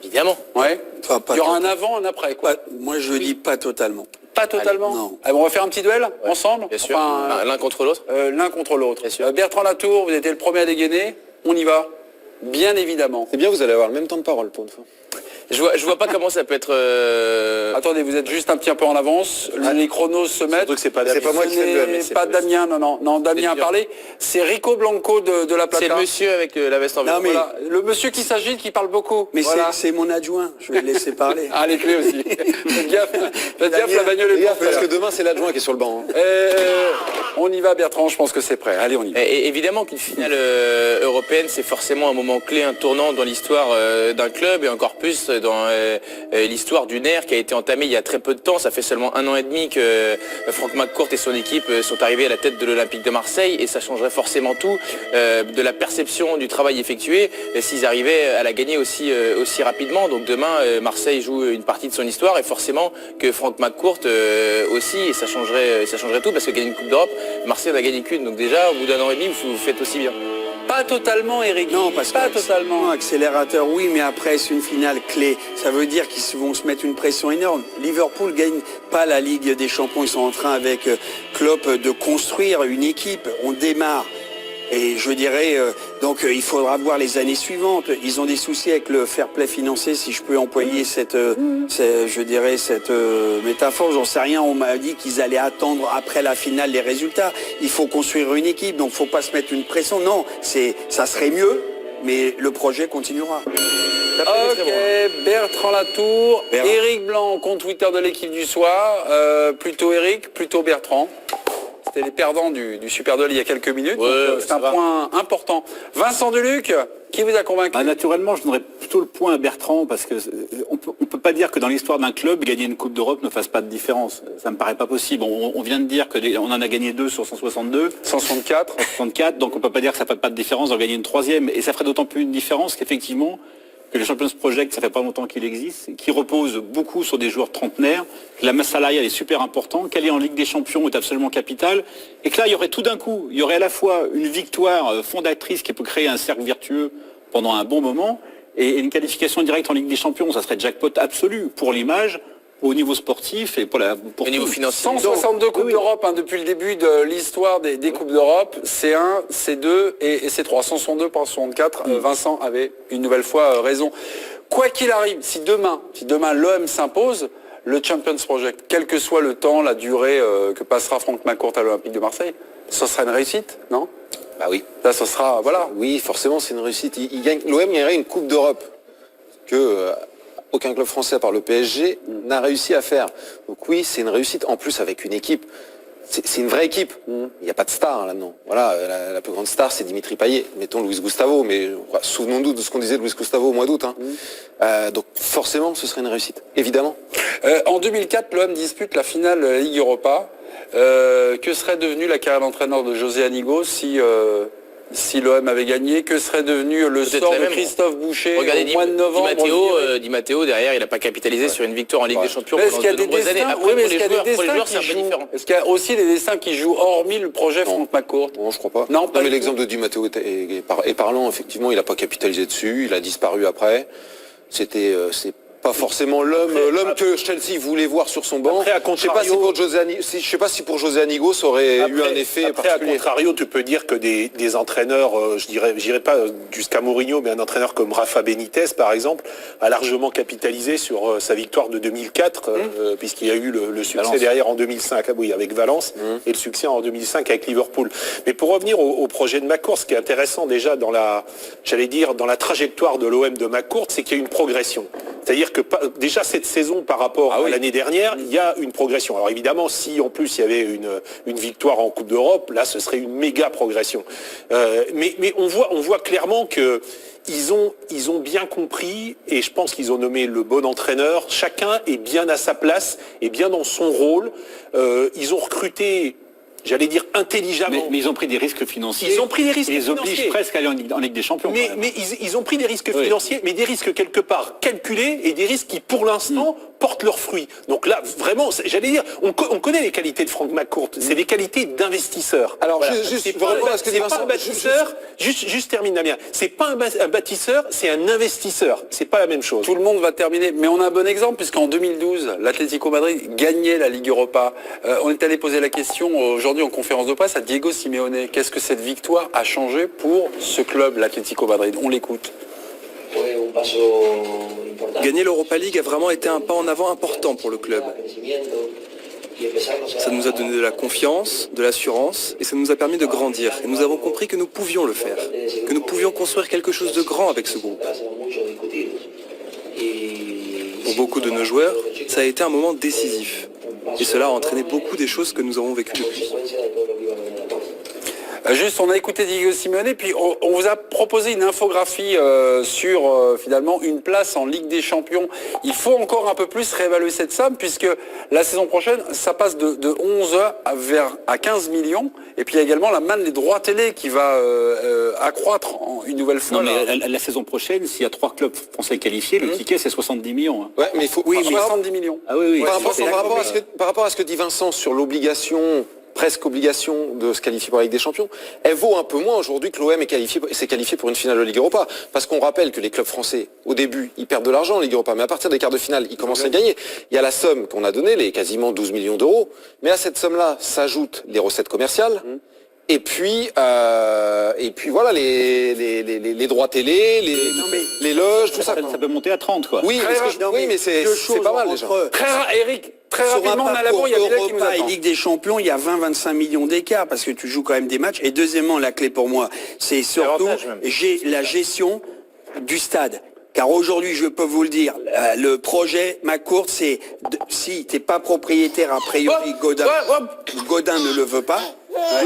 Évidemment. Ouais. Enfin, pas Il y aura un totalement. avant, un après, quoi. Moi, je dis pas totalement. Pas totalement. Allez, non. Ah bon, on va faire un petit duel ensemble. Bien sûr. Enfin, L'un contre l'autre. l'un contre l'autre. Bien sûr. Bertrand Latour, vous étiez le premier à dégainer. On y va. Bien évidemment. C'est bien, vous allez avoir le même temps de parole pour une fois. Je vois pas comment ça peut être. Attendez, vous êtes juste un petit peu en avance. Les chronos se mettent. Surtout que c'est pas C'est pas moi qui fais le duel, mais C'est pas Damien, non, Damien a dur. parlé. C'est Rico Blanco de La Plata. C'est le monsieur avec la veste en Non, blanc. mais- Voilà. Le monsieur qui s'agite, qui parle beaucoup. Mais Voilà. c'est mon adjoint, je vais le laisser parler. Ah, les clés aussi. Faites gaffe, la bagnole est Gaffe, pas parce que demain, c'est l'adjoint qui est sur le banc. hein. On y va, Bertrand, je pense que c'est prêt. Allez, on y va. Et évidemment qu'une finale européenne, c'est forcément un moment clé, un tournant dans l'histoire d'un club et encore plus dans l'histoire d'une ère qui a été entamée il y a très peu de temps. Ça fait seulement 1 an et demi que Franck McCourt et son équipe sont arrivés à la tête de l'Olympique de Marseille et ça changerait forcément tout de la perception du travail effectué s'ils arrivaient à la gagner aussi rapidement. Donc demain, Marseille joue une partie de son histoire et forcément que Franck McCourt aussi et ça changerait tout parce que gagner une Coupe d'Europe, Marseille n'a gagné qu'une. Donc déjà, au bout d'1 an et demi, vous faites aussi bien. Pas totalement, Eric. Non, parce pas que totalement. accélérateur, oui, mais après c'est une finale clé. Ça veut dire qu'ils vont se mettre une pression énorme. Liverpool gagne pas la Ligue des Champions. Ils sont en train avec Klopp de construire une équipe. On démarre. Et je dirais, il faudra voir les années suivantes. Ils ont des soucis avec le fair play financier, si je peux employer cette métaphore. J'en sais rien. On m'a dit qu'ils allaient attendre après la finale les résultats. Il faut construire une équipe, donc faut pas se mettre une pression. Non, ça serait mieux, mais le projet continuera. Ok, Bertrand Latour, Bertrand. Eric Blanc, compte Twitter de l'équipe du soir. Plutôt Eric, plutôt Bertrand. C'était les perdants du Super Duel il y a quelques minutes. Ouais, donc, c'est ça un va. point important. Vincent Deluc, qui vous a convaincu? Naturellement, je donnerais plutôt le point à Bertrand parce que on peut pas dire que dans l'histoire d'un club, gagner une Coupe d'Europe ne fasse pas de différence. Ça me paraît pas possible. On vient de dire on en a gagné 2 sur 162. 164. 164, donc on peut pas dire que ça fait pas de différence d'en gagner une 3e. Et ça ferait d'autant plus une différence qu'effectivement, que le Champions Project, ça fait pas longtemps qu'il existe, qui repose beaucoup sur des joueurs trentenaires, que la masse salariale est super importante, qu'aller en Ligue des Champions est absolument capital, et que là, il y aurait tout d'un coup, il y aurait à la fois une victoire fondatrice qui peut créer un cercle vertueux pendant un bon moment, et une qualification directe en Ligue des Champions, ça serait jackpot absolu pour l'image, au niveau sportif et pour Au niveau financier. 162 Coupes oui. d'Europe depuis le début de l'histoire des Coupes d'Europe. C1, C2 et C3. 162 par 64. Vincent avait une nouvelle fois raison. Quoi qu'il arrive, si demain l'OM s'impose, le Champions Project, quel que soit le temps, la durée que passera Franck McCourt à l'Olympique de Marseille, ce sera une réussite, non? Bah oui. Là, ce sera, voilà. Oui, forcément, c'est une réussite. L'OM gagnerait une Coupe d'Europe que aucun club français, à part le PSG, n'a réussi à faire. Donc oui, c'est une réussite. En plus, avec une équipe, c'est une vraie équipe. Il n'y a pas de star là-dedans. Voilà, la plus grande star, c'est Dimitri Payet. Mettons Luis Gustavo, mais souvenons-nous de ce qu'on disait de Luis Gustavo au mois d'août. Donc forcément, ce serait une réussite, évidemment. En 2004, l'OM dispute la finale Ligue Europa. Que serait devenue la carrière d'entraîneur de José Anigo si l'OM avait gagné? Que serait devenu le Peut-être sort la de même. Christophe Boucher Regardez au mois de novembre? Di Matteo, derrière, il n'a pas capitalisé sur une victoire en Ligue des Champions Mais est-ce pendant qu'il y a de des nombreuses années. destins, Après, oui, mais pour est-ce qu'il y a des les joueurs, destins c'est un qui peu jouent? différent. Est-ce qu'il y a aussi des destins qui jouent hormis le projet Franck McCourt? Non, je crois pas. Non, pas mais du l'exemple tout. de Di Matteo est parlant. Effectivement, il n'a pas capitalisé dessus. Il a disparu après. C'est pas forcément l'homme que Chelsea voulait voir sur son banc. Après, à Je sais pas si pour José Anigo, ça aurait eu un effet Après, à particulier. contrario, tu peux dire que des entraîneurs, j'irais pas jusqu'à Mourinho, mais un entraîneur comme Rafa Benitez, par exemple, a largement capitalisé sur sa victoire de 2004, puisqu'il y a eu le succès Valence. derrière en 2005, avec Valence, et le succès en 2005 avec Liverpool. Mais pour revenir au projet de McCourt, ce qui est intéressant déjà dans la trajectoire de l'OM de McCourt, c'est qu'il y a une progression. C'est-à-dire que déjà cette saison par rapport à l'année dernière, il y a une progression. Alors évidemment, si en plus il y avait une victoire en Coupe d'Europe, là ce serait une méga progression. Mais on voit clairement que ils ont bien compris, et je pense qu'ils ont nommé le bon entraîneur. Chacun est bien à sa place et bien dans son rôle. Ils ont recruté, j'allais dire intelligemment. Mais ils ont pris des risques financiers. Ils ont pris des risques Ils les financiers. obligent presque à aller en Ligue des Champions. Mais ils ont pris des risques financiers, mais des risques quelque part calculés et des risques qui, pour l'instant, portent leurs fruits. Donc là, vraiment, j'allais dire, on connaît les qualités de Franck McCourt. C'est des qualités d'investisseur. Alors, Voilà. juste, c'est je pas, répondre à ce que dit c'est pas Vincent. un bâtisseur. Juste termine, Damien. C'est pas un bâtisseur, c'est un investisseur. C'est pas la même chose. Tout le monde va terminer, mais on a un bon exemple puisqu'en 2012, l'Atlético Madrid gagnait la Ligue Europa. On est allé poser la question aujourd'hui en conférence de presse à Diego Simeone. Qu'est-ce que cette victoire a changé pour ce club, l'Atlético Madrid? On l'écoute. Gagner l'Europa League a vraiment été un pas en avant important pour le club. Ça nous a donné de la confiance, de l'assurance, et ça nous a permis de grandir. Et nous avons compris que nous pouvions le faire, que nous pouvions construire quelque chose de grand avec ce groupe. Pour beaucoup de nos joueurs, ça a été un moment décisif. Et cela a entraîné beaucoup des choses que nous avons vécues depuis. Juste, on a écouté Diego Simeone, puis on vous a proposé une infographie sur finalement une place en Ligue des Champions. Il faut encore un peu plus réévaluer cette somme, puisque la saison prochaine, ça passe de 11 à 15 millions. Et puis il y a également la manne des droits télé qui va accroître une nouvelle fois. Non, mais la saison prochaine, s'il y a 3 clubs français qualifiés, le ticket c'est 70 millions. Hein. Ouais, mais il faut... Oui, 70 millions. Ah oui, oui. Par rapport à ce que dit Vincent sur l'obligation, presque obligation de se qualifier pour la Ligue des Champions, elle vaut un peu moins aujourd'hui que l'OM s'est qualifié pour une finale de Ligue Europa. Parce qu'on rappelle que les clubs français, au début, ils perdent de l'argent en Ligue Europa, mais à partir des quarts de finale, ils commencent à gagner. Il y a la somme qu'on a donnée, les quasiment 12 millions d'euros, mais à cette somme-là s'ajoutent les recettes commerciales, et puis voilà, les droits télé, les loges, tout ça. Ça peut monter à 30, quoi. Oui, mais c'est pas mal déjà. Eric, très rapidement, on a la bourre, il y a Bilal qui nous Europa et attend. Ligue des Champions, il y a 20-25 millions d'écart parce que tu joues quand même des matchs. Et deuxièmement, la clé pour moi, c'est surtout la gestion du stade. Car aujourd'hui, je peux vous le dire, le projet McCourt, c'est si t'es pas propriétaire a priori, Godin ne le veut pas.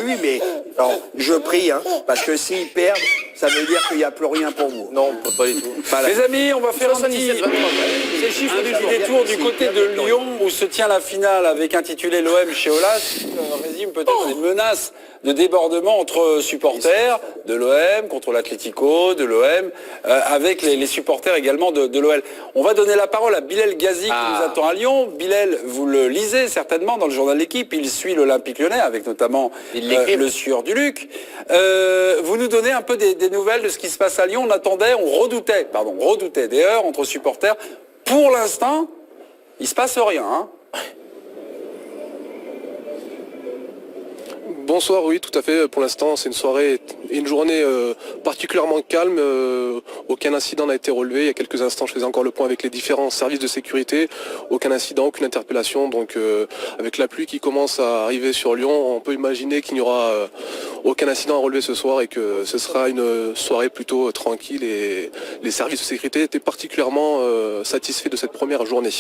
Oui, mais alors, je prie, parce que s'ils perdent, ça veut dire qu'il n'y a plus rien pour vous. Non, pas du tout. Voilà. Les amis, on va faire un petit détour du côté de Lyon où se tient la finale avec intitulé l'OM chez Aulas. On résume peut-être les menaces de débordement entre supporters de l'OM contre l'Atlético, de l'OM, avec les supporters également de l'OL. On va donner la parole à Bilal Ghazi qui nous attend à Lyon. Bilal, vous le lisez certainement dans le journal de l'équipe, il suit l'Olympique Lyonnais avec notamment le Sieur du Luc. Vous nous donnez un peu des nouvelles de ce qui se passe à Lyon. On redoutait des heurts entre supporters. Pour l'instant, il se passe rien, hein. Bonsoir, oui, tout à fait. Pour l'instant, c'est une soirée et une journée particulièrement calme. Aucun incident n'a été relevé. Il y a quelques instants, je faisais encore le point avec les différents services de sécurité. Aucun incident, aucune interpellation. Donc, avec la pluie qui commence à arriver sur Lyon, on peut imaginer qu'il n'y aura aucun incident à relever ce soir et que ce sera une soirée plutôt tranquille. Et les services de sécurité étaient particulièrement satisfaits de cette première journée.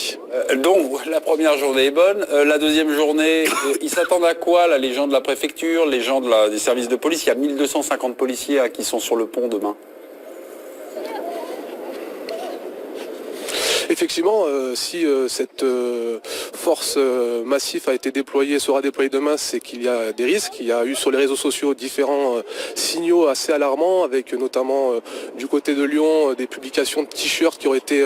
Donc, la première journée est bonne. La deuxième journée, ils s'attendent à quoi, là, les gens de la préfecture, les gens des services de police? Il y a 1250 policiers qui sont sur le pont demain. Effectivement, si cette force massive a été déployée, sera déployée demain, c'est qu'il y a des risques. Il y a eu sur les réseaux sociaux différents signaux assez alarmants, avec notamment du côté de Lyon des publications de t-shirts qui ont été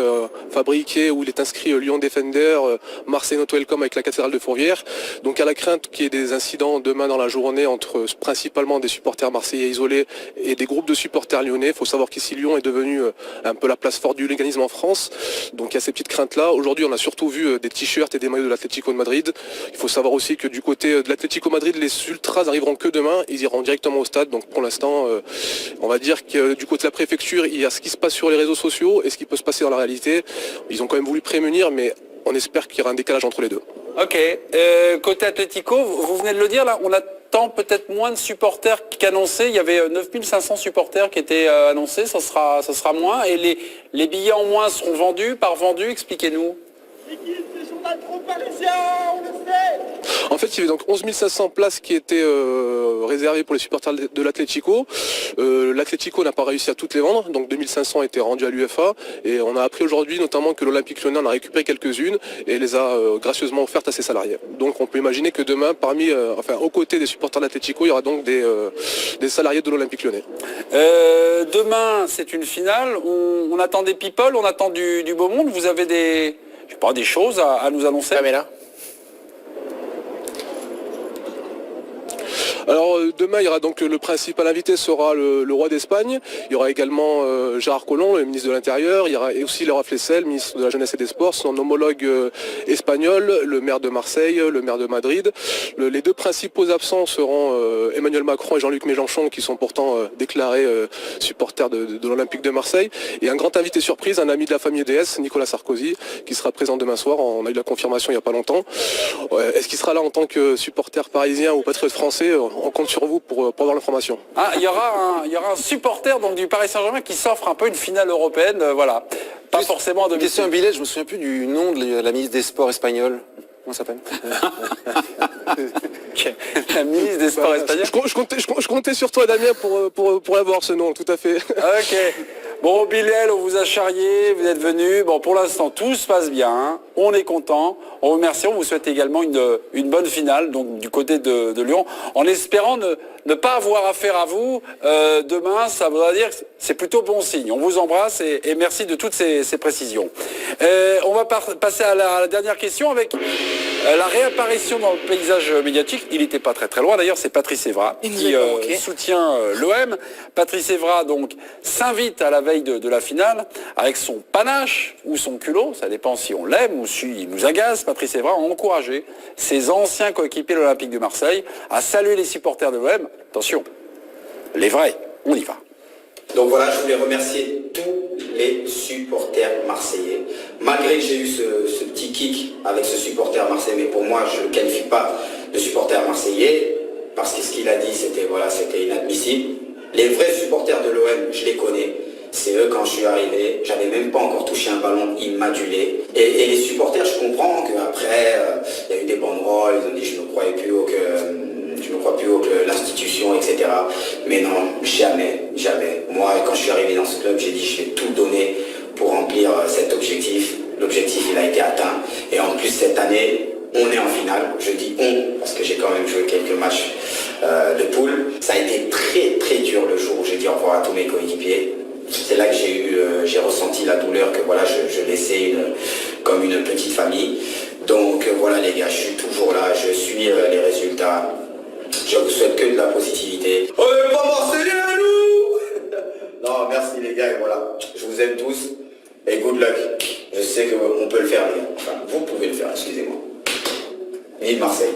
fabriqués où il est inscrit Lyon Defender, Marseille Not Welcome avec la cathédrale de Fourvière. Donc à la crainte qu'il y ait des incidents demain dans la journée entre principalement des supporters marseillais isolés et des groupes de supporters lyonnais. Il faut savoir qu'ici Lyon est devenu un peu la place forte du hooliganisme en France. Donc il y a ces petites craintes-là. Aujourd'hui, on a surtout vu des t-shirts et des maillots de l'Atlético de Madrid. Il faut savoir aussi que du côté de l'Atlético Madrid, les ultras n'arriveront que demain. Ils iront directement au stade. Donc pour l'instant, on va dire que du côté de la préfecture, il y a ce qui se passe sur les réseaux sociaux et ce qui peut se passer dans la réalité. Ils ont quand même voulu prémunir, mais on espère qu'il y aura un décalage entre les deux. Ok. Côté Atlético, vous venez de le dire, là, on attend peut-être moins de supporters qu'annoncé. Il y avait 9500 supporters qui étaient annoncés, ça sera moins. Et les billets en moins seront vendus, par vendus, expliquez-nous. En fait, il y avait donc 11 500 places qui étaient réservées pour les supporters de l'Atlético. L'Atlético n'a pas réussi à toutes les vendre, donc 2500 étaient rendus à l'UEFA. Et on a appris aujourd'hui notamment que l'Olympique Lyonnais en a récupéré quelques-unes et les a gracieusement offertes à ses salariés. Donc on peut imaginer que demain, aux côtés des supporters de l'Atlético, il y aura donc des salariés de l'Olympique Lyonnais. Demain, c'est une finale. On attend des people, on attend du beau monde. Vous avez je sais pas, des choses à nous annoncer? Pamela. Alors demain, il y aura donc le principal invité sera le roi d'Espagne. Il y aura également Gérard Collomb, le ministre de l'Intérieur. Il y aura aussi Laura Flessel, ministre de la Jeunesse et des Sports, son homologue espagnol, le maire de Marseille, le maire de Madrid. Les deux principaux absents seront Emmanuel Macron et Jean-Luc Mélenchon, qui sont pourtant déclarés supporters de l'Olympique de Marseille. Et un grand invité surprise, un ami de la famille DS, Nicolas Sarkozy, qui sera présent demain soir. On a eu la confirmation il n'y a pas longtemps. Est-ce qu'il sera là en tant que supporter parisien ou patriote français? On compte sur vous pour avoir l'information. Ah, il y aura un supporter donc, du Paris Saint-Germain qui s'offre un peu une finale européenne, voilà. Pas Juste forcément de question un billet, je me souviens plus du nom de la ministre des Sports espagnole. Comment ça s'appelle? La ministre des Sports espagnole. Je comptais sur toi, Damien, pour avoir ce nom, tout à fait. Ok. Bon, Bilal, on vous a charrié, vous êtes venu. Bon, pour l'instant, tout se passe bien. Hein. On est content. On vous remercie. On vous souhaite également une bonne finale, donc du côté de Lyon, en espérant ne pas avoir affaire à vous demain. Ça voudra dire que c'est plutôt bon signe. On vous embrasse et merci de toutes ces précisions. On va passer à la dernière question avec la réapparition dans le paysage médiatique. Il n'était pas très loin. D'ailleurs, c'est Patrice Evra qui soutient l'OM. Patrice Evra donc s'invite à la veille de la finale avec son panache ou son culot. Ça dépend si on l'aime ou s'il nous agace. Patrice Evra a encouragé ses anciens coéquipiers de l'Olympique de Marseille à saluer les supporters de l'OM. Attention, les vrais, on y va. Donc voilà, je voulais remercier tous les supporters marseillais. Malgré que j'ai eu ce petit kick avec ce supporter marseillais, mais pour moi, je ne le qualifie pas de supporter marseillais, parce que ce qu'il a dit, c'était inadmissible. Les vrais supporters de l'OM, je les connais. C'est eux, quand je suis arrivé, j'avais même pas encore touché un ballon, ils m'adulaient. Et les supporters, je comprends qu'après, il y a eu des banderoles, ils ont dit je ne crois plus que l'institution, etc. Mais non, jamais. Moi, quand je suis arrivé dans ce club, j'ai dit je vais tout donner pour remplir cet objectif. L'objectif, il a été atteint. Et en plus, cette année, on est en finale. Je dis on, parce que j'ai quand même joué quelques matchs de poule. Ça a été très dur le jour où j'ai dit au revoir à tous mes coéquipiers. C'est là que j'ai ressenti la douleur, que voilà, je laissais comme une petite famille. Donc voilà les gars, je suis toujours là, je suis les résultats. Je vous souhaite que de la positivité. On n'est pas Marseillais, nous. Non, merci les gars, et voilà. Je vous aime tous et good luck. Je sais qu'on peut le faire, les gars. Enfin, vous pouvez le faire, excusez-moi. Vive Marseille.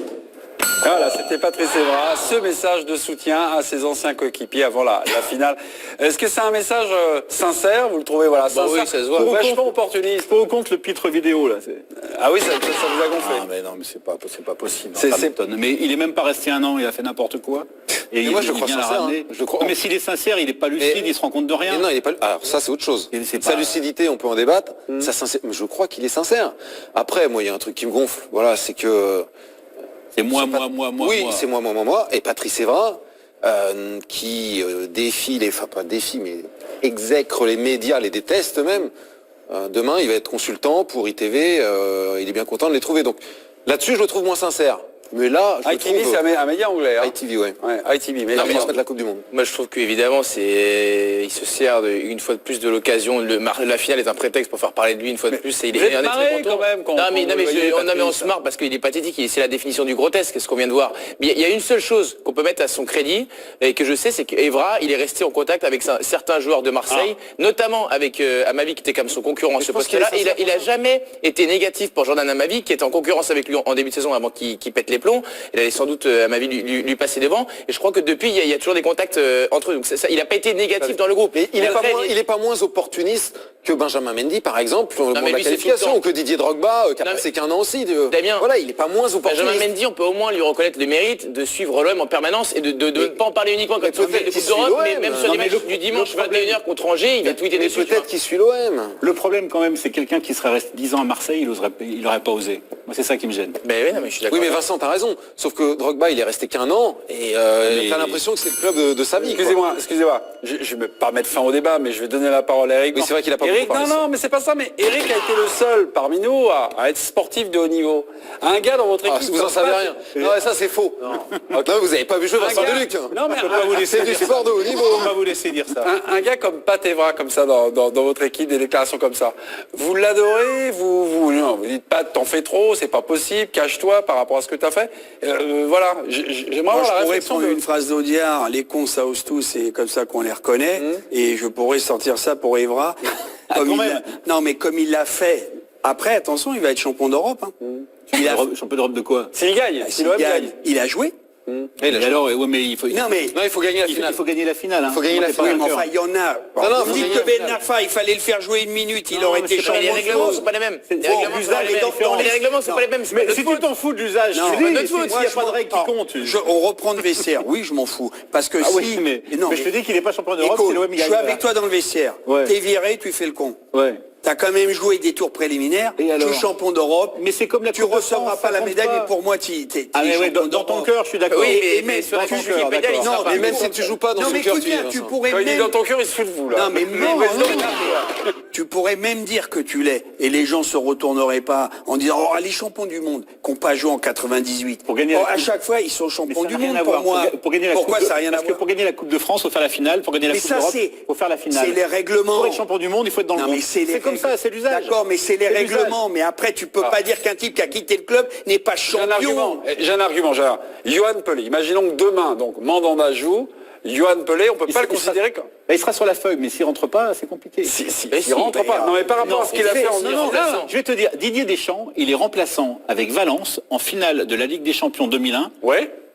Voilà, c'était Patrice Evra, ce message de soutien à ses anciens coéquipiers avant la finale. Est-ce que c'est un message sincère? Vous le trouvez sincère? Oui, ça se voit. Vachement opportuniste. Pour compte le pitre vidéo là. Ah oui, ça vous a gonflé. Ah mais non, mais c'est pas possible. Mais il est même pas resté un an, il a fait n'importe quoi. Et moi je crois sincère. Mais s'il est sincère, il est pas lucide, il se rend compte de rien. Mais non, il est pas. Alors ça c'est autre chose. Sa lucidité, on peut en débattre. Je crois qu'il est sincère. Après, moi il y a un truc qui me gonfle. Voilà, c'est que. C'est moi. Oui, c'est moi. Et Patrice Evra, qui défie mais exècre les médias, les déteste même. Demain, il va être consultant pour ITV. Il est bien content de les trouver. Donc là-dessus, je le trouve moins sincère. Mais là, je ITV, c'est un média anglais. Hein. ITV, ouais. ITV, mais la Coupe du Monde. Moi, je trouve qu'évidemment, il se sert une fois de plus de l'occasion. La finale est un prétexte pour faire parler de lui une fois de plus. Et il est pareil quand même. On se marre parce qu'il est pathétique. C'est la définition du grotesque, ce qu'on vient de voir. Mais il y a une seule chose qu'on peut mettre à son crédit et que je sais, c'est qu'Evra, il est resté en contact avec certains joueurs de Marseille, notamment avec Amavi, qui était comme son concurrent à ce poste-là. Il a jamais été négatif pour Jordan Amavi, qui était en concurrence avec lui en début de saison avant qu'il pète les plombs. Il allait sans doute, à ma vie, lui passer devant. Et je crois que depuis, il y a toujours des contacts entre eux. Donc il n'a pas été négatif dans le groupe. Mais il n'est pas moins opportuniste que Benjamin Mendy, par exemple, pour la qualification, ou que Didier Drogba, qui a passé qu'un an aussi. Damien, voilà, il n'est pas moins opportuniste. Benjamin Mendy, on peut au moins lui reconnaître le mérite de suivre l'OM en permanence et de ne pas en parler uniquement quand il fait des Coupes d'Europe, mais même sur les matchs du dimanche 21h contre Angers, il va tweeter des trucs. Peut-être qu'il suit l'OM. Le problème quand même, c'est quelqu'un qui serait resté 10 ans à Marseille, il n'aurait pas osé. Moi, c'est ça qui me gêne. Mais oui, je suis d'accord. Oui, mais Vincent, t'as raison. Sauf que Drogba, il est resté qu'un an et t'as l'impression que c'est le club de sa vie. Excusez-moi. Je vais pas mettre fin au débat, mais je vais donner la parole à Eric. Oui, c'est vrai qu'il a pas Eric, non, mais c'est pas ça. Mais Eric a été le seul parmi nous à être sportif de haut niveau. Un gars dans votre équipe. Vous en savez rien. Non, ça c'est faux. Non, vous n'avez pas vu jouer Vincent Deluc. Non, mais c'est du sport de haut niveau. On va vous laisser dire ça. Un gars comme Pat Evra, comme ça, dans votre équipe, des déclarations comme ça. Vous l'adorez, vous dites Pat, t'en fais trop, c'est pas possible, cache-toi par rapport à ce que t'as fait. Voilà, j'aimerais avoir la pourrais réflexion. prendre une phrase d'Audiard, les cons ça ose tout, c'est comme ça qu'on les reconnaît, et je pourrais sortir ça pour Evra. Non, mais comme il l'a fait. Après, attention, il va être champion d'Europe. Champion d'Europe de quoi? S'il gagne, il a joué. Et alors, ouais, mais il faut gagner la finale. Il faut gagner la finale. Il faut gagner la finale. Enfin, il y en a. Vous dites que Ben Arfa, il fallait le faire jouer une minute, il aurait été champion. Les règlements sont pas les mêmes. Les règlements sont pas les mêmes. Mais si tu t'en fous de l'usage, s'il n'y a pas de règle qui compte. On reprend le vestiaire. Oui, je m'en fous. Parce que si. Mais je te dis qu'il n'est pas champion d'Europe, c'est l'OM qui gagne. Je suis avec toi dans le vestiaire. T'es viré, tu fais le con. T'as quand même joué des tours préliminaires, tu es champion d'Europe, mais c'est comme la tu ne recevras pas la médaille, mais pour moi, tu es dans ton cœur, je suis d'accord. Oui, mais sur la fiche Wikipédia, il sera pas. Mais même si tu joues pas dans son cœur, tu pourrais Quand il dit dans ton cœur, il se fout de vous, là. Non, mais tu pourrais même dire que tu l'es, et les gens se retourneraient pas en disant, oh, les champions du monde, qui n'ont pas joué en 98. Pour gagner à chaque fois, ils sont champions du monde, pour moi. Pourquoi ça n'a rien à voir? Parce que pour gagner la Coupe de France, il faut faire la finale. Pour gagner la Coupe d'Europe, il faut faire la finale. C'est les règlements. Pour être champion du monde, il faut être dans le groupe. C'est comme ça, c'est l'usage. D'accord, mais c'est les règlements. Mais après, tu peux pas dire qu'un type qui a quitté le club n'est pas champion. J'ai un argument. Johan Pelé, imaginons que demain, donc Mandanda joue, Johan Pelé, on peut pas le considérer comme... Il sera sur la feuille, mais s'il rentre pas, c'est compliqué. S'il rentre pas. Non, mais par rapport à ce qu'il a fait en je vais te dire, Didier Deschamps, il est remplaçant avec Valence en finale de la Ligue des Champions 2001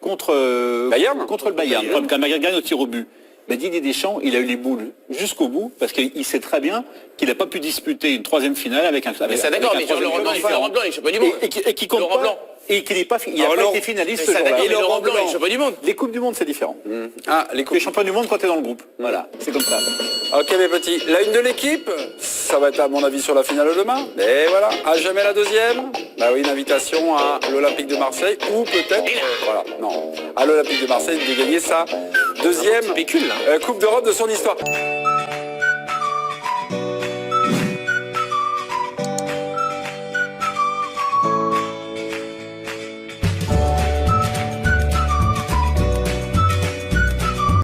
contre le Bayern, quand Bayern gagne au tir au but. Mais Didier Deschamps, il a eu les boules jusqu'au bout, parce qu'il sait très bien qu'il n'a pas pu disputer une troisième finale avec un... Mais c'est d'accord, mais Laurent Blanc, il fait Laurent Blanc, il est champion du monde. Et qui compte pas... Et qu'il n'est pas, il n'a pas été finaliste ce jour-là. Et Laurent Blanc, il est champion du monde. Les Coupes du Monde, c'est différent. Les champions du monde quand tu es dans le groupe. Voilà, c'est comme ça. Ok mes petits, la une de l'équipe, ça va être à mon avis sur la finale demain. Et voilà, à jamais la deuxième. Bah oui, une invitation à l'Olympique de Marseille, ou peut-être, à l'Olympique de Marseille de gagner sa deuxième Coupe d'Europe de son histoire.